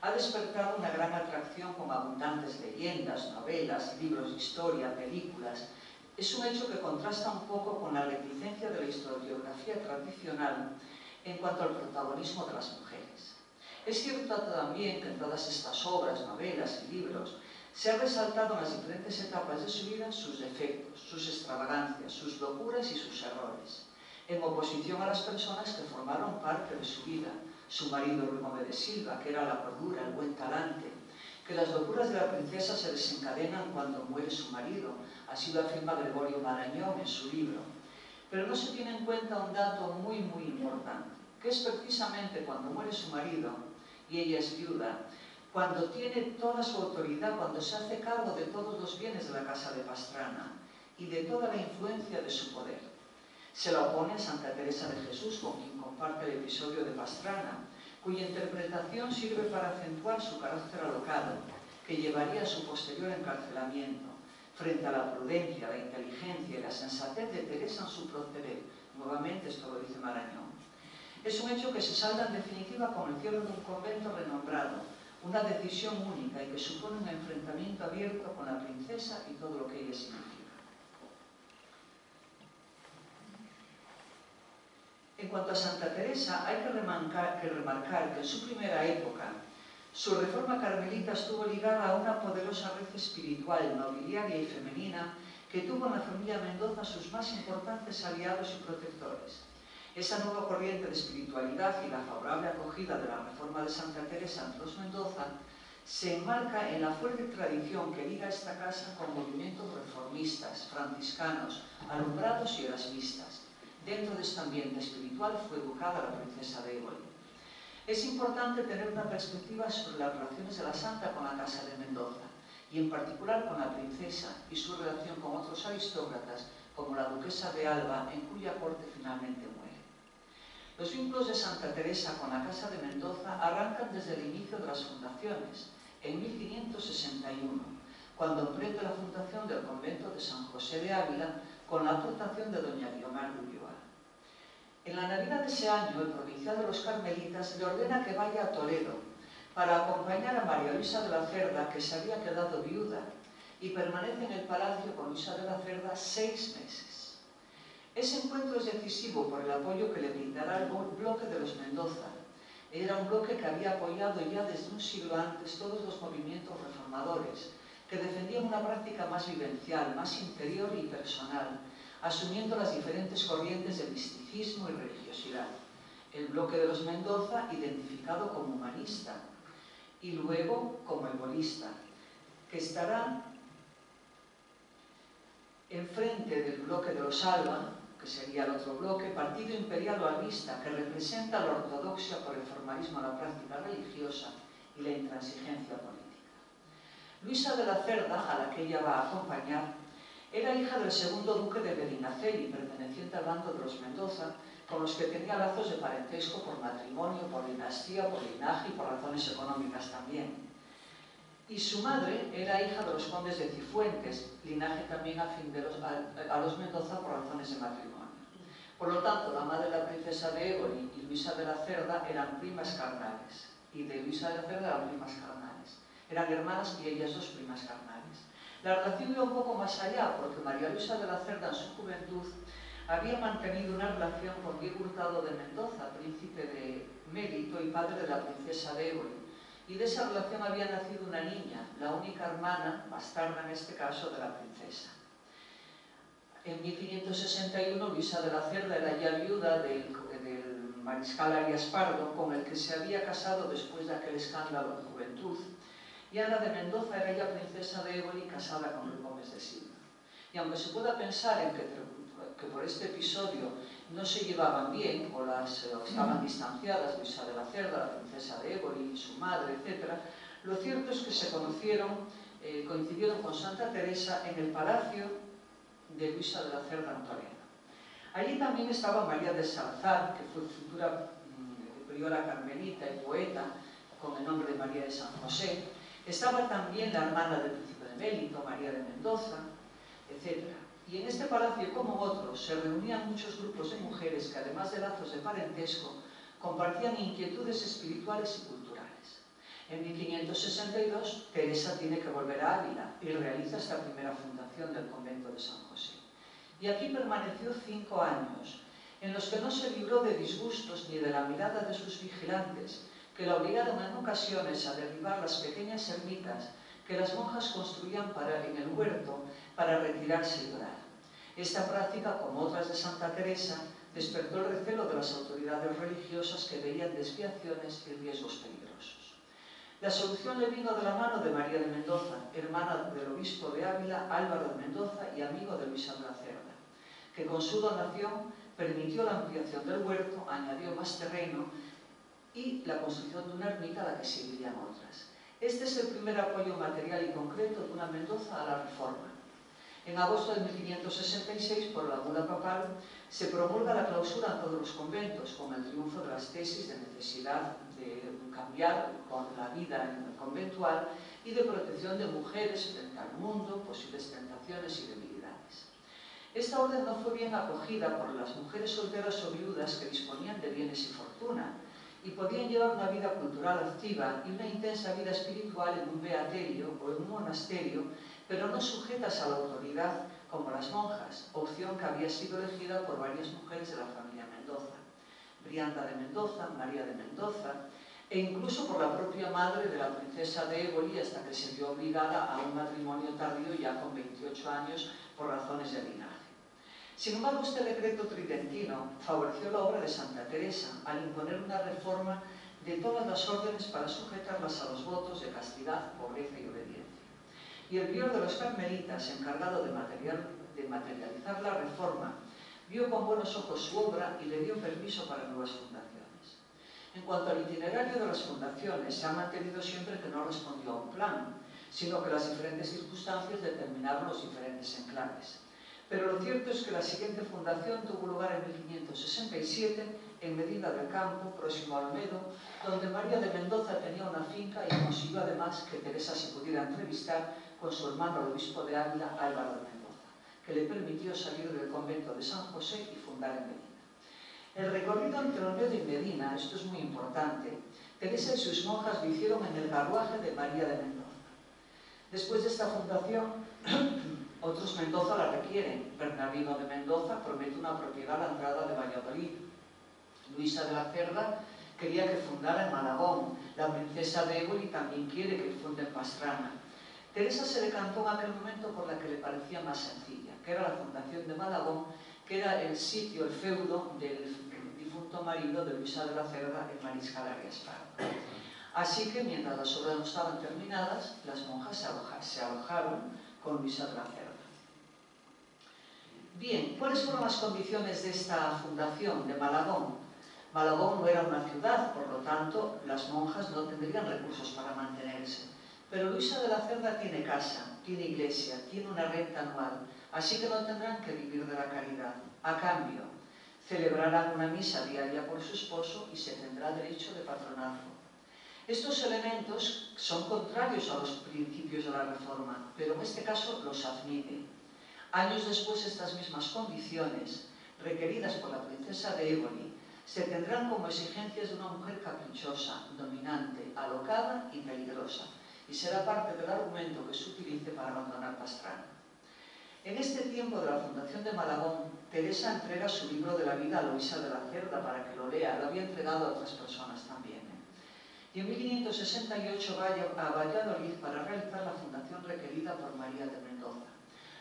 ha despertado una gran atracción con abundantes leyendas, novelas, libros de historia, películas. Es un hecho que contrasta un poco con la reticencia de la historiografía tradicional en cuanto al protagonismo de las mujeres. Es cierto también que en todas estas obras, novelas y libros se ha resaltado en las diferentes etapas de su vida sus defectos, sus extravagancias, sus locuras y sus errores, en oposición a las personas que formaron parte de su vida, su marido Ruy Gómez de Silva, que era la cordura, el buen talante, que las locuras de la princesa se desencadenan cuando muere su marido, así lo afirma Gregorio Marañón en su libro. Pero no se tiene en cuenta un dato muy importante, que es precisamente cuando muere su marido y ella es viuda, cuando tiene toda su autoridad, cuando se hace cargo de todos los bienes de la casa de Pastrana y de toda la influencia de su poder. Se la opone a Santa Teresa de Jesús, con quien comparte el episodio de Pastrana, cuya interpretación sirve para acentuar su carácter alocado, que llevaría a su posterior encarcelamiento, frente a la prudencia, la inteligencia y la sensatez de Teresa en su proceder. Nuevamente, esto lo dice Marañón. Es un hecho que se salda en definitiva con el cierre de un convento renombrado, una decisión única y que supone un enfrentamiento abierto con la princesa y todo lo que ella significa. En cuanto a Santa Teresa, hay que remarcar que en su primera época su reforma carmelita estuvo ligada a una poderosa red espiritual, nobiliaria y femenina que tuvo en la familia Mendoza sus más importantes aliados y protectores. Esa nueva corriente de espiritualidad y la favorable acogida de la reforma de Santa Teresa ante los Mendoza se enmarca en la fuerte tradición que liga esta casa con movimientos reformistas, franciscanos, alumbrados y erasmistas. Dentro de este ambiente espiritual fue educada la princesa de Éboli. Es importante tener una perspectiva sobre las relaciones de la santa con la Casa de Mendoza, y en particular con la princesa y su relación con otros aristócratas, como la duquesa de Alba, en cuya corte finalmente muere. Los vínculos de Santa Teresa con la Casa de Mendoza arrancan desde el inicio de las fundaciones, en 1561, cuando emprende la fundación del convento de San José de Ávila con la aportación de doña Guiomar de Ulloa. En la Navidad de ese año, el provincial de los Carmelitas le ordena que vaya a Toledo para acompañar a María Luisa de la Cerda, que se había quedado viuda, y permanece en el palacio con Luisa de la Cerda 6 meses. Ese encuentro es decisivo por el apoyo que le brindará el bloque de los Mendoza. Era un bloque que había apoyado ya desde un siglo antes todos los movimientos reformadores, que defendían una práctica más vivencial, más interior y personal, asumiendo las diferentes corrientes de misticismo y religiosidad. El bloque de los Mendoza, identificado como humanista, y luego como ebolista, que estará enfrente del bloque de los Alba, que sería el otro bloque, partido imperial o albista, que representa la ortodoxia por el formalismo a la práctica religiosa y la intransigencia política. Luisa de la Cerda, a la que ella va a acompañar, era hija del segundo duque de Medinaceli, perteneciente al bando de los Mendoza, con los que tenía lazos de parentesco por matrimonio, por dinastía, por linaje y por razones económicas también. Y su madre era hija de los condes de Cifuentes, linaje también afín a los Mendoza por razones de matrimonio. Por lo tanto, la madre de la princesa de Éboli y Luisa de la Cerda eran primas carnales, y de Luisa de la Cerda eran primas carnales. Eran hermanas y ellas dos primas carnales. La relación iba un poco más allá, porque María Luisa de la Cerda en su juventud había mantenido una relación con Diego Hurtado de Mendoza, príncipe de Mérito y padre de la princesa de Éboli. Y de esa relación había nacido una niña, la única hermana, bastarda en este caso, de la princesa. En 1561, Luisa de la Cerda era ya viuda del mariscal Arias Pardo, con el que se había casado después de aquel escándalo de juventud, y Ana de Mendoza era ya princesa de Éboli, casada con el Gómez de Silva. Y aunque se pueda pensar en que por este episodio no se llevaban bien, o estaban distanciadas Luisa de la Cerda, la princesa de Éboli, su madre, etc., lo cierto es que se conocieron, coincidieron con Santa Teresa en el palacio de Luisa de la Cerda en Toledo. Allí también estaba María de Salazar, que fue futura priora carmelita y poeta, con el nombre de María de San José. Estaba también la hermana del príncipe de Mérito, María de Mendoza, etc. Y en este palacio, como otros, se reunían muchos grupos de mujeres que, además de lazos de parentesco, compartían inquietudes espirituales y culturales. En 1562, Teresa tiene que volver a Ávila y realiza esta primera fundación del convento de San José. Y aquí permaneció 5 años, en los que no se libró de disgustos ni de la mirada de sus vigilantes, que la obligaron en ocasiones a derribar las pequeñas ermitas que las monjas construían en el huerto para retirarse y orar. Esta práctica, como otras de Santa Teresa, despertó el recelo de las autoridades religiosas que veían desviaciones y riesgos peligrosos. La solución le vino de la mano de María de Mendoza, hermana del obispo de Ávila, Álvaro de Mendoza, y amigo de Luisa de la Cerda, que con su donación permitió la ampliación del huerto, añadió más terreno y la construcción de una ermita a la que seguirían otras. Este es el primer apoyo material y concreto de una Mendoza a la Reforma. En agosto de 1566, por la bula papal, se promulga la clausura en todos los conventos, con el triunfo de las tesis de necesidad de cambiar con la vida conventual y de protección de mujeres frente al mundo, posibles tentaciones y debilidades. Esta orden no fue bien acogida por las mujeres solteras o viudas que disponían de bienes y fortuna, y podían llevar una vida cultural activa y una intensa vida espiritual en un beaterio o en un monasterio, pero no sujetas a la autoridad como las monjas, opción que había sido elegida por varias mujeres de la familia Mendoza, Brianda de Mendoza, María de Mendoza, e incluso por la propia madre de la princesa de Éboli, hasta que se vio obligada a un matrimonio tardío ya con 28 años por razones de linaje. Sin embargo, este decreto tridentino favoreció la obra de Santa Teresa al imponer una reforma de todas las órdenes para sujetarlas a los votos de castidad, pobreza y obediencia. Y el prior de los carmelitas, encargado de materializar la reforma, vio con buenos ojos su obra y le dio permiso para nuevas fundaciones. En cuanto al itinerario de las fundaciones, se ha mantenido siempre que no respondió a un plan, sino que las diferentes circunstancias determinaron los diferentes enclaves. Pero lo cierto es que la siguiente fundación tuvo lugar en 1567 en Medina del Campo, próximo a Olmedo, donde María de Mendoza tenía una finca y consiguió además que Teresa se pudiera entrevistar con su hermano el obispo de Ávila, Álvaro de Mendoza, que le permitió salir del convento de San José y fundar en Medina. El recorrido entre Olmedo y Medina, esto es muy importante, Teresa y sus monjas lo hicieron en el carruaje de María de Mendoza. Después de esta fundación, otros Mendoza la requieren. Bernardino de Mendoza promete una propiedad a la entrada de Valladolid. Luisa de la Cerda quería que fundara en Malagón. La princesa de Éboli también quiere que funde en Pastrana. Teresa se decantó en aquel momento por la que le parecía más sencilla, que era la fundación de Malagón, que era el sitio, el feudo del difunto marido de Luisa de la Cerda en Mariscal Arias-Pardo. Así que, mientras las obras no estaban terminadas, las monjas se alojaron con Luisa de la Cerda. Bien, ¿cuáles fueron las condiciones de esta fundación de Malagón? Malagón no era una ciudad, por lo tanto, las monjas no tendrían recursos para mantenerse. Pero Luisa de la Cerda tiene casa, tiene iglesia, tiene una renta anual, así que no tendrán que vivir de la caridad. A cambio, celebrarán una misa diaria por su esposo y se tendrá derecho de patronazgo. Estos elementos son contrarios a los principios de la Reforma, pero en este caso los admite. Años después, estas mismas condiciones, requeridas por la princesa de Éboli, se tendrán como exigencias de una mujer caprichosa, dominante, alocada y peligrosa, y será parte del argumento que se utilice para abandonar Pastrana. En este tiempo de la fundación de Malagón, Teresa entrega su libro de la vida a Luisa de la Cerda para que lo lea. Lo había entregado a otras personas también. Y en 1568 va a Valladolid para realizar la fundación requerida por María de Mendoza.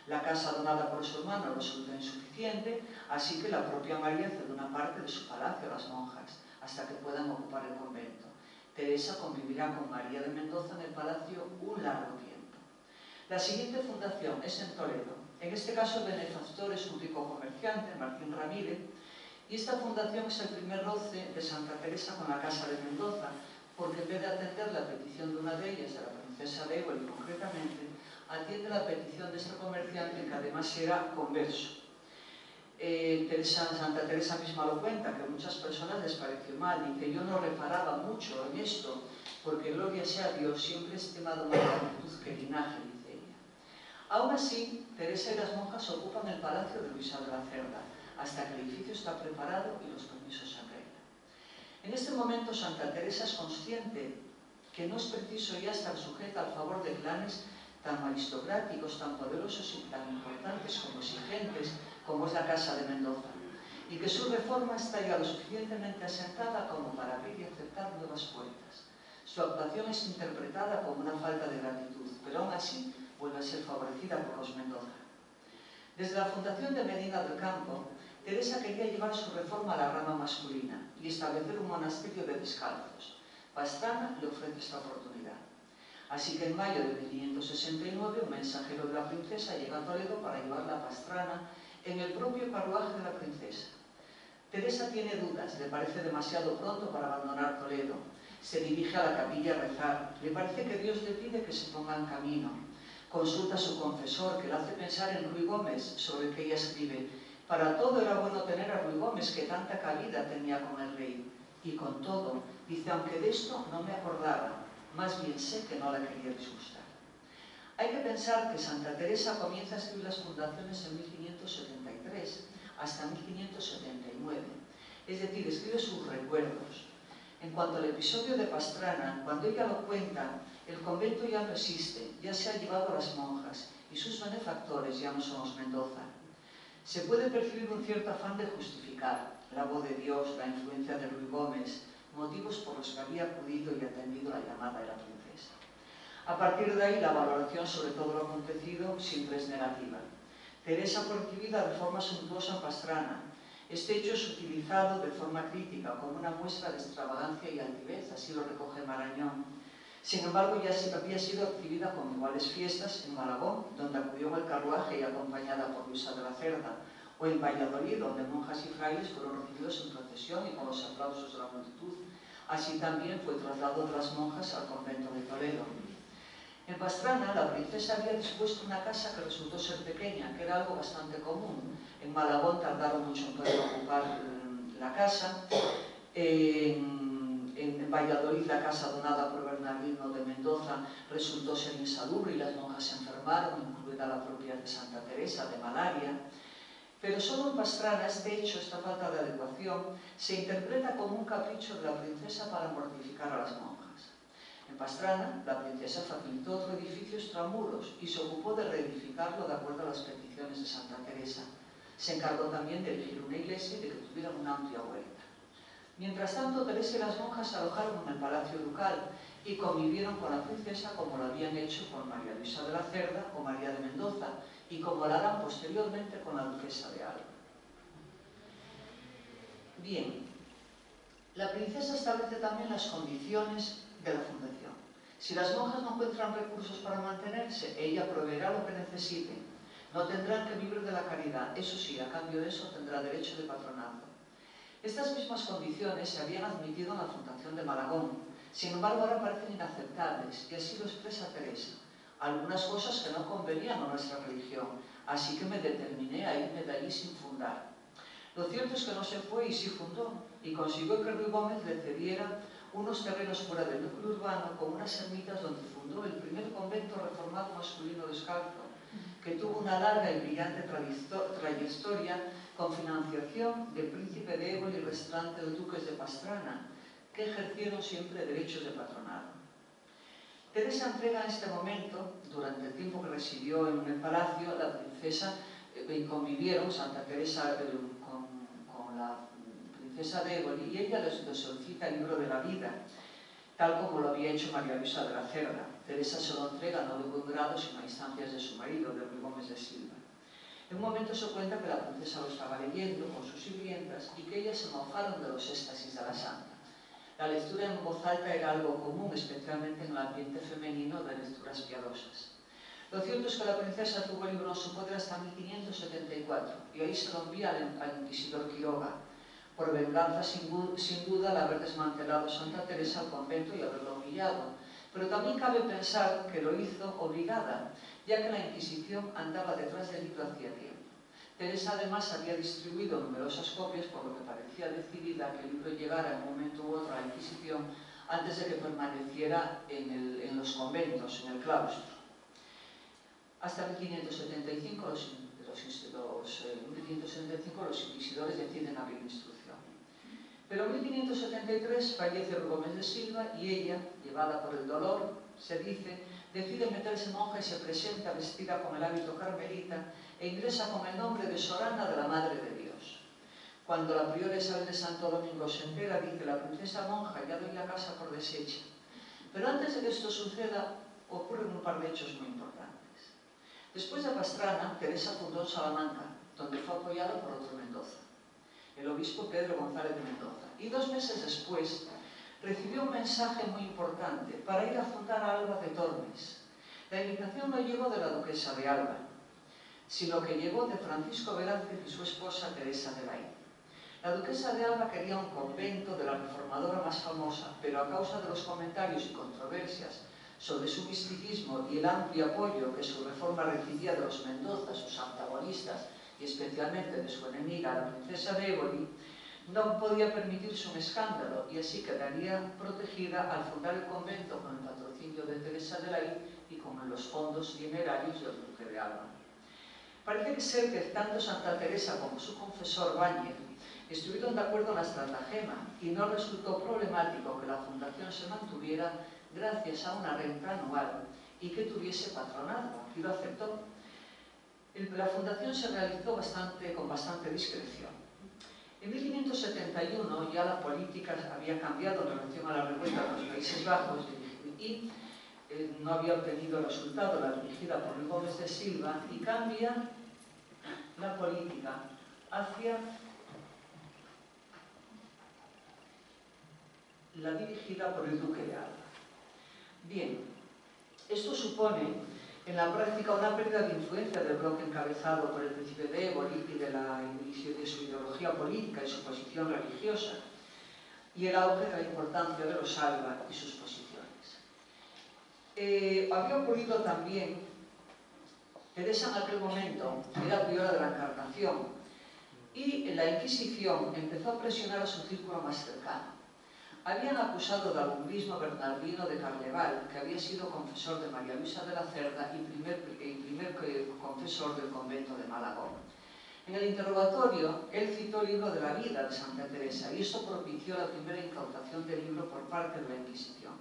La casa donada por su hermano resulta insuficiente, así que la propia María cede una parte de su palacio a las monjas, hasta que puedan ocupar el convento. Teresa convivirá con María de Mendoza en el palacio un largo tiempo. La siguiente fundación es en Toledo. En este caso el benefactor es un rico comerciante, Martín Ramírez, y esta fundación es el primer roce de Santa Teresa con la casa de Mendoza, porque en vez de atender la petición de una de ellas, de la princesa de Éboli concretamente, atiende la petición de este comerciante, que además era converso. Santa Teresa misma lo cuenta, que a muchas personas les pareció mal, y que yo no reparaba mucho en esto, porque gloria sea a Dios, siempre he estimado más la virtud que el linaje, dice ella. Aún así, Teresa y las monjas ocupan el palacio de Luisa de la Cerda, hasta que el edificio está preparado y los permisos se arreglan. En este momento, Santa Teresa es consciente que no es preciso ya estar sujeta al favor de clanes tan aristocráticos, tan poderosos y tan importantes como exigentes, como es la Casa de Mendoza, y que su reforma está ya lo suficientemente asentada como para abrir y aceptar nuevas puertas. Su actuación es interpretada como una falta de gratitud, pero aún así vuelve a ser favorecida por los Mendoza. Desde la fundación de Medina del Campo, Teresa quería llevar su reforma a la rama masculina y establecer un monasterio de descalzos. Pastrana le ofrece esta oportunidad. Así que en mayo de 1569 un mensajero de la princesa llega a Toledo para llevarla a Pastrana en el propio carruaje de la princesa. Teresa tiene dudas, le parece demasiado pronto para abandonar Toledo. Se dirige a la capilla a rezar, le parece que Dios le pide que se ponga en camino. Consulta a su confesor, que le hace pensar en Ruy Gómez, sobre el que ella escribe: para todo era bueno tener a Ruy Gómez, que tanta cabida tenía con el rey. Y con todo, dice, aunque de esto no me acordaba, más bien sé que no la quería disgustar. Hay que pensar que Santa Teresa comienza a escribir las fundaciones en 1573 hasta 1579, es decir, escribe sus recuerdos. En cuanto al episodio de Pastrana, cuando ella lo cuenta, el convento ya no existe, ya se ha llevado a las monjas y sus benefactores ya no son los Mendoza. Se puede percibir un cierto afán de justificar la voz de Dios, la influencia de Ruy Gómez, motivos por los que había acudido y atendido la llamada de la princesa. A partir de ahí, la valoración sobre todo lo acontecido siempre es negativa. Teresa fue recibida de forma suntuosa en Pastrana. Este hecho es utilizado de forma crítica como una muestra de extravagancia y altivez, así lo recoge Marañón. Sin embargo, ya había sido recibida con iguales fiestas en Malagón, donde acudió en el carruaje y acompañada por Luisa de la Cerda, o en Valladolid, donde monjas y frailes fueron recibidos en procesión y con los aplausos de la multitud. Así también fue trasladado de las monjas al convento de Toledo. En Pastrana, la princesa había dispuesto una casa que resultó ser pequeña, que era algo bastante común. En Malagón tardaron mucho en poder ocupar la casa. En Valladolid, la casa donada por Bernardino de Mendoza resultó ser insalubre y las monjas se enfermaron, incluida la propia de Santa Teresa, de malaria. Pero solo en Pastrana este hecho, esta falta de adecuación, se interpreta como un capricho de la princesa para mortificar a las monjas. En Pastrana, la princesa facilitó otro edificio extramuros y se ocupó de reedificarlo de acuerdo a las peticiones de Santa Teresa. Se encargó también de elegir una iglesia y de que tuviera una amplia huerta. Mientras tanto, Teresa y las monjas se alojaron en el Palacio Ducal y convivieron con la princesa como lo habían hecho con María Luisa de la Cerda o María de Mendoza, y como lo harán posteriormente con la duquesa de Alba. Bien, la princesa establece también las condiciones de la fundación. Si las monjas no encuentran recursos para mantenerse, ella proveerá lo que necesiten. No tendrán que vivir de la caridad, eso sí, a cambio de eso tendrá derecho de patronato. Estas mismas condiciones se habían admitido en la fundación de Malagón, sin embargo ahora parecen inaceptables, y así lo expresa Teresa. Algunas cosas que no convenían a nuestra religión, así que me determiné a irme de allí sin fundar. Lo cierto es que no se fue y sí fundó, y consiguió que Ruy Gómez le cediera unos terrenos fuera del núcleo urbano con unas ermitas donde fundó el primer convento reformado masculino descalzo, que tuvo una larga y brillante trayectoria con financiación del príncipe de Éboli y restante de duques de Pastrana, que ejercieron siempre derechos de patronado. Teresa entrega en este momento, durante el tiempo que residió en el palacio, la princesa, convivieron Santa Teresa con la princesa de Éboli, y ella les solicita el libro de la vida, tal como lo había hecho María Luisa de la Cerda. Teresa se lo entrega no de buen grado, sino a instancias de su marido, de Ruy Gómez de Silva. En un momento se cuenta que la princesa lo estaba leyendo con sus sirvientas y que ellas se mofaron de los éxtasis de la santa. La lectura en voz alta era algo común, especialmente en el ambiente femenino de lecturas piadosas. Lo cierto es que la princesa tuvo el libro en su poder hasta 1574 y ahí se lo envía al inquisidor Quiroga, por venganza sin duda al haber desmantelado Santa Teresa al convento y haberlo humillado. Pero también cabe pensar que lo hizo obligada, ya que la Inquisición andaba detrás del libro hacía tiempo. Teresa además había distribuido numerosas copias, por lo que parecía decidida que el libro llegara en un momento u otro a la Inquisición antes de que permaneciera en los conventos, en el claustro. Hasta 1575 los inquisidores deciden abrir instrucción. Pero en 1573 fallece Ruy Gómez de Silva y ella, llevada por el dolor, se dice, decide meterse monja y se presenta vestida con el hábito carmelita e ingresa con el nombre de Sorana de la Madre de Dios. Cuando la priora Isabel de Santo Domingo se entera, dice: la princesa monja, ya doy la casa por deshecha. Pero antes de que esto suceda, ocurren un par de hechos muy importantes. Después de Pastrana, Teresa fundó en Salamanca, donde fue apoyada por otro Mendoza, el obispo Pedro González de Mendoza. Y 2 meses después recibió un mensaje muy importante para ir a fundar a Alba de Tormes. La invitación no llegó de la duquesa de Alba, sino que llegó de Francisco Velázquez y su esposa Teresa de Lay. La duquesa de Alba quería un convento de la reformadora más famosa, pero a causa de los comentarios y controversias sobre su misticismo y el amplio apoyo que su reforma recibía de los Mendoza, sus antagonistas, y especialmente de su enemiga, la princesa de Éboli, no podía permitirse un escándalo y así quedaría protegida al fundar el convento con el patrocinio de Teresa de Lay y con los fondos dinerarios del duque de Alba. Parece ser que tanto Santa Teresa como su confesor Báñez estuvieron de acuerdo en la estratagema y no resultó problemático que la fundación se mantuviera gracias a una renta anual y que tuviese patronado, y lo aceptó. La fundación se realizó con bastante discreción. En 1571 ya la política había cambiado en relación a la revuelta de los Países Bajos y no había obtenido resultado la dirigida por Ruy Gómez de Silva, y cambia la política hacia la dirigida por el duque de Alba. Bien, esto supone en la práctica una pérdida de influencia del bloque encabezado por el príncipe de Éboli y de su ideología política y su posición religiosa, y el auge de la importancia de los Alba y sus posiciones. Había ocurrido también, Teresa en aquel momento era priora de la Encarnación, y la Inquisición empezó a presionar a su círculo más cercano. Habían acusado de alumnismo a Bernardino de Carleval, que había sido confesor de María Luisa de la Cerda y primer confesor del convento de Malagón. En el interrogatorio, él citó el libro de la vida de Santa Teresa, y esto propició la primera incautación del libro por parte de la Inquisición.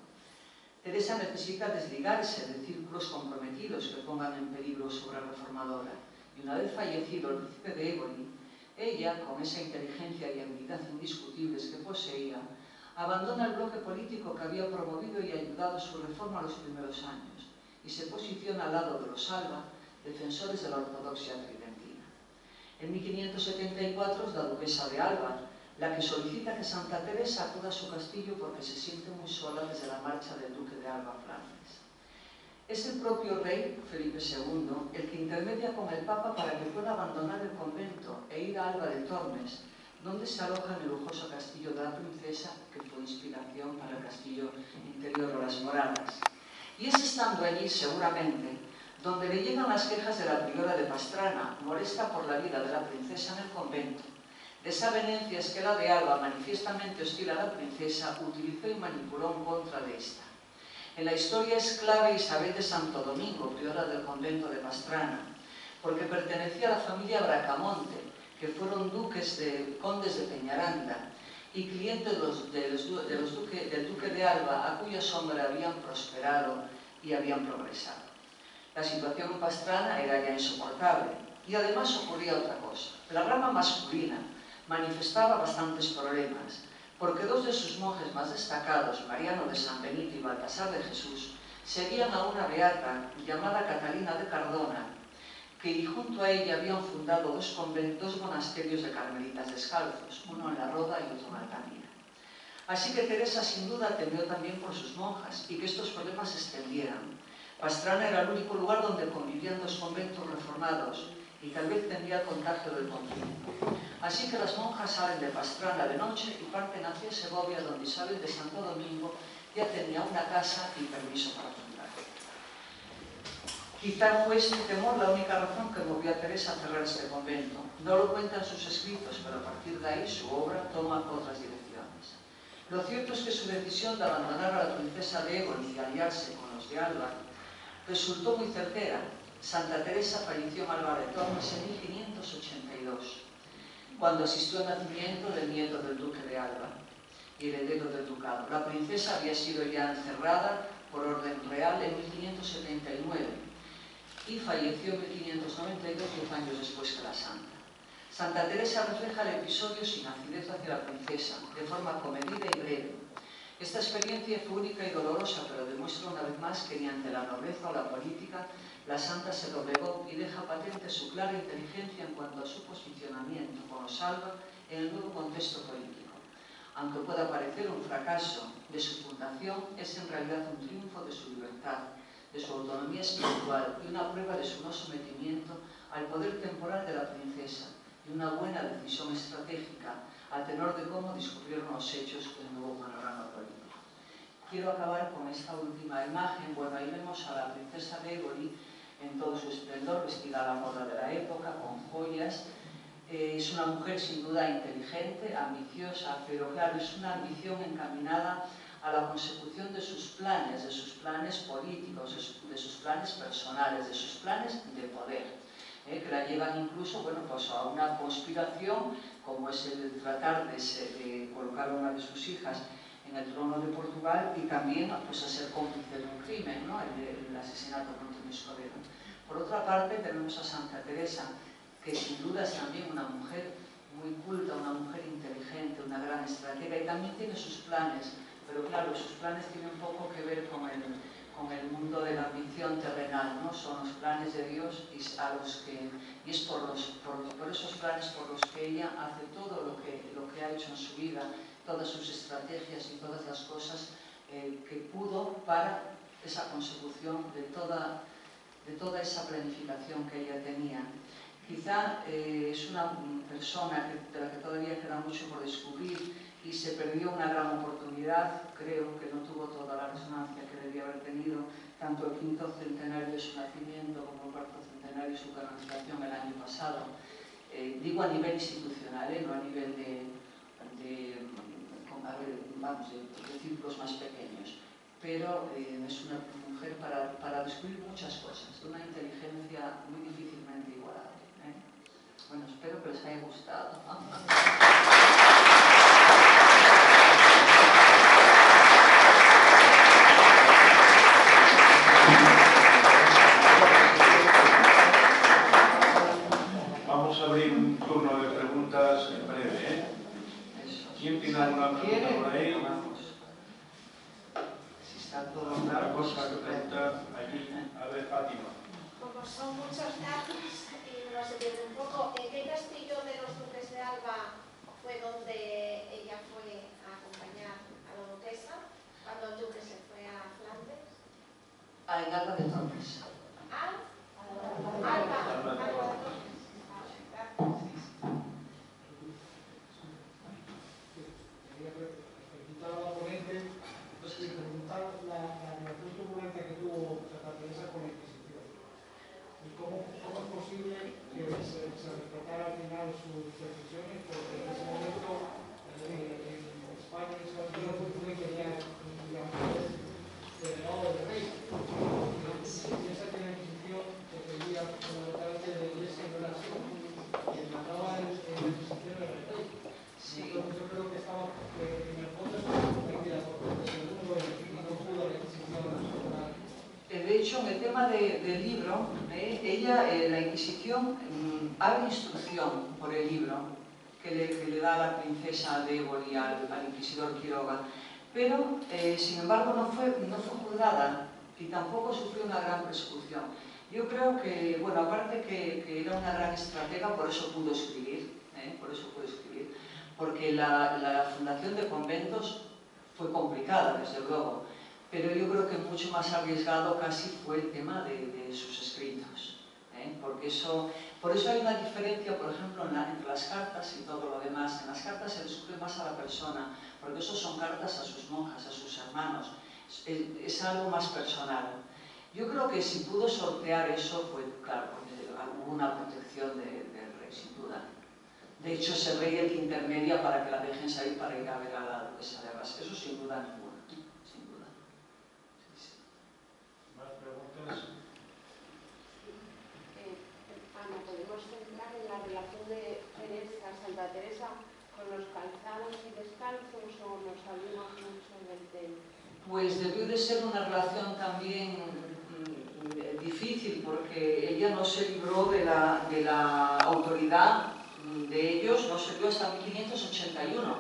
Teresa necesita desligarse de círculos comprometidos que pongan en peligro su obra reformadora, y una vez fallecido el príncipe de Éboli, ella, con esa inteligencia y habilidad indiscutibles que poseía, abandona el bloque político que había promovido y ayudado su reforma en los primeros años y se posiciona al lado de los Alba, defensores de la ortodoxia tridentina. En 1574 es la duquesa de Alba la que solicita que Santa Teresa acuda a su castillo porque se siente muy sola desde la marcha del duque de Alba a Flandes. Es el propio rey, Felipe II, el que intermedia con el Papa para que pueda abandonar el convento e ir a Alba de Tormes, donde se aloja en el lujoso castillo de la princesa, que fue inspiración para el castillo interior o las moradas. Y es estando allí, seguramente, donde le llegan las quejas de la priora de Pastrana, molesta por la vida de la princesa en el convento. Desavenencias que la de Alba, manifiestamente hostil a la princesa, utilizó y manipuló en contra de esta. En la historia es clave Isabel de Santo Domingo, priora del convento de Pastrana, porque pertenecía a la familia Bracamonte, que fueron condes de Peñaranda y clientes del duque de Alba, a cuya sombra habían prosperado y habían progresado. La situación en Pastrana era ya insoportable, y además ocurría otra cosa. La rama masculina manifestaba bastantes problemas, porque dos de sus monjes más destacados, Mariano de San Benito y Baltasar de Jesús, seguían a una beata llamada Catalina de Cardona, que junto a ella habían fundado dos monasterios de carmelitas descalzos, uno en la Roda y otro en Altamira. Así que Teresa sin duda temió también por sus monjas y que estos problemas se extendieran. Pastrana era el único lugar donde convivían dos conventos reformados y tal vez tendría el contagio del conflicto. Así que las monjas salen de Pastrana de noche y parten hacia Segovia, donde Isabel de Santo Domingo ya tenía una casa y permiso para fundar. Quizá fue este temor la única razón que movió a Teresa a cerrar este convento. No lo cuentan sus escritos, pero a partir de ahí su obra toma otras direcciones. Lo cierto es que su decisión de abandonar a la princesa de Éboli y aliarse con los de Alba resultó muy certera. Santa Teresa falleció en Alba de Tormes en 1582, cuando asistió al nacimiento del nieto del duque de Alba y heredero del ducado. La princesa había sido ya encerrada por orden real en 1579 y falleció en 1592, 10 años después que la santa. Santa Teresa refleja el episodio sin acidez hacia la princesa, de forma comedida y breve. Esta experiencia fue única y dolorosa, pero demuestra una vez más que ni ante la nobleza o la política la santa se doblegó y deja patente su clara inteligencia en cuanto a su posicionamiento con los Alba en el nuevo contexto político. Aunque pueda parecer un fracaso de su fundación, es en realidad un triunfo de su libertad, de su autonomía espiritual y una prueba de su no sometimiento al poder temporal de la princesa y una buena decisión estratégica a tenor de cómo discurrieron los hechos del nuevo panorama político. Quiero acabar con esta última imagen. Bueno, ahí vemos a la princesa de Éboli en todo su esplendor, vestida a la moda de la época, con joyas. Es una mujer sin duda inteligente, ambiciosa, pero claro, es una ambición encaminada a la consecución de sus planes políticos, de sus planes personales, de sus planes de poder, que la llevan incluso pues a una conspiración, como es el tratar de colocar a una de sus hijas en el trono de Portugal y también pues, a ser cómplice de un crimen, ¿no? el asesinato contra un escudero. Por otra parte, tenemos a Santa Teresa, que sin duda es también una mujer muy culta, una mujer inteligente, una gran estratega, y también tiene sus planes. Pero claro, sus planes tienen un poco que ver con con el mundo de la ambición terrenal, ¿no? Son los planes de Dios y es por esos planes por los que ella hace todo lo que ha hecho en su vida, todas sus estrategias y todas las cosas que pudo para esa consecución de toda esa planificación que ella tenía. Quizá es una persona de la que todavía queda mucho por descubrir y se perdió una gran oportunidad. Creo que no tuvo toda la resonancia que debía haber tenido, tanto el 5º centenario de su nacimiento como el 4º centenario de su canonización el año pasado. Digo a nivel institucional, no a nivel de círculos más pequeños, pero es una mujer para descubrir muchas cosas, de una inteligencia muy difícilmente igualable. Bueno, espero que les haya gustado. Vamos a abrir un turno de preguntas en breve. ¿Quién tiene alguna pregunta por ahí? Si está todo claro. Una cosa que preguntar aquí. A ver, Fátima. Como son muchos datos y no se pierde un poco, ¿en qué castillo de los duques de Alba fue donde ella fue a acompañar a la duquesa cuando el duque se fue a Flandes? En Alba de Tormes. Alba de Tormes. Quería felicitar a la ponente, preguntar la relación turbulenta que tuvo Santa Teresa con la Inquisición. ¿Y cómo es posible que se respetara al final sus decisiones? Porque en ese momento en España en ese momento tenía, digamos, delegado del rey. Y piensa que la Inquisición dependía fundamentalmente de la Iglesia y no la Iglesia. Quien mandaba en la Inquisición era el rey. Entonces yo creo que estaba en el fondo protegida por el mundo y no pudo la Inquisición nacional. De hecho, en el tema del libro, la Inquisición abre instrucción por el libro que le da la princesa de Éboli al inquisidor Quiroga, pero sin embargo no fue juzgada y tampoco sufrió una gran persecución. Yo creo que, bueno, aparte que era una gran estratega, por eso pudo escribir, porque la fundación de conventos fue complicada, desde luego, pero yo creo que mucho más arriesgado casi fue el tema de sus escritos, porque por eso hay una diferencia, por ejemplo, entre las cartas y todo lo demás. En las cartas se descubre más a la persona, porque eso son cartas a sus monjas, a sus hermanos, es algo más personal. Yo creo que si pudo sortear eso, fue claro, porque hubo una protección del rey, sin duda. De hecho, es el rey el que intermedia para que la dejen salir para ir a ver a la duquesa de Arras. Eso sin duda ninguna, sin duda. Sí. ¿Más preguntas? Ana, ¿podemos centrar en la relación de Santa Teresa con los calzados y descalzos o nos salimos mucho del tema? Pues debió de ser una relación también difícil, porque ella no se libró de la autoridad de ellos, no se vio hasta 1581,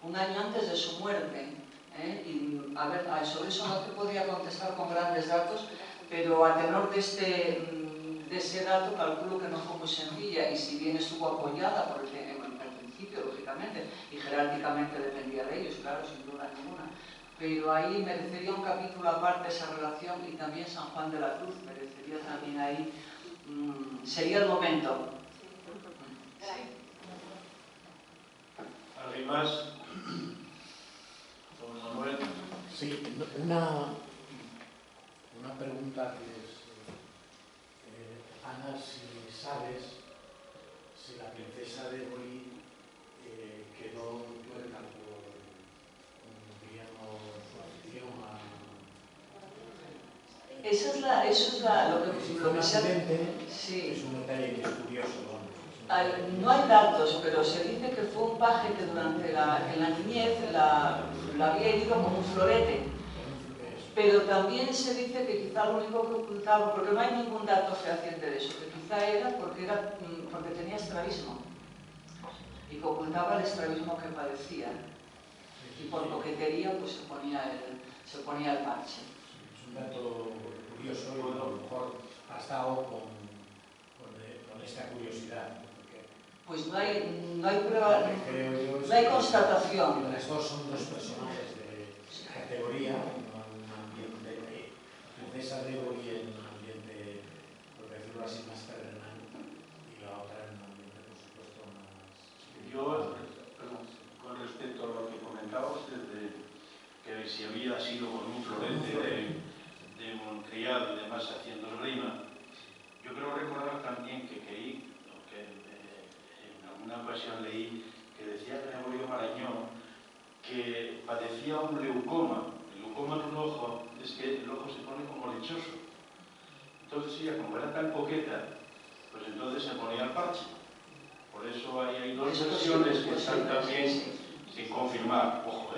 un año antes de su muerte. Y a ver, sobre eso no te podría contestar con grandes datos, pero a tenor de ese dato calculo que no fue muy sencilla, y si bien estuvo apoyada por al principio, lógicamente, y jerárquicamente dependía de ellos, claro, sin duda ninguna. Pero ahí merecería un capítulo aparte esa relación, y también San Juan de la Cruz merecería también ahí, sería el momento. ¿Alguien más? Don Manuel. Sí, una pregunta que es, Ana, si sabes si la princesa de Éboli quedó tuerta por digamos, su afición a... Eso es lo que se hace. Sí. Es un detalle que es curioso, ¿no? No hay datos, pero se dice que fue un paje que durante en la niñez la había herido con un florete. Pero también se dice que quizá lo único que ocultaba, porque no hay ningún dato fehaciente de eso, que quizá era porque tenía estrabismo y que ocultaba el estrabismo que padecía. Y por coquetería pues se ponía el parche. un dato curioso y a lo mejor ha estado con esta curiosidad. Porque Pues no hay prueba, lo que creo yo es no hay que constatación. las dos son dos personajes de categoría, no en un ambiente de princesa de Éboli en un ambiente, por decirlo así, más terrenal, y la otra en un ambiente, por supuesto, más... Yo, con respecto a lo que comentaba usted de que si había sido con un florete de Moncriado y demás haciendo rima, yo creo recordar también que en alguna ocasión leí que decía Gregorio Marañón que padecía un leucoma. El leucoma en un ojo es que el ojo se pone como lechoso. Entonces ella, como era tan coqueta, pues entonces se ponía el parche. Por eso hay dos versiones que están también sin confirmar, ojo,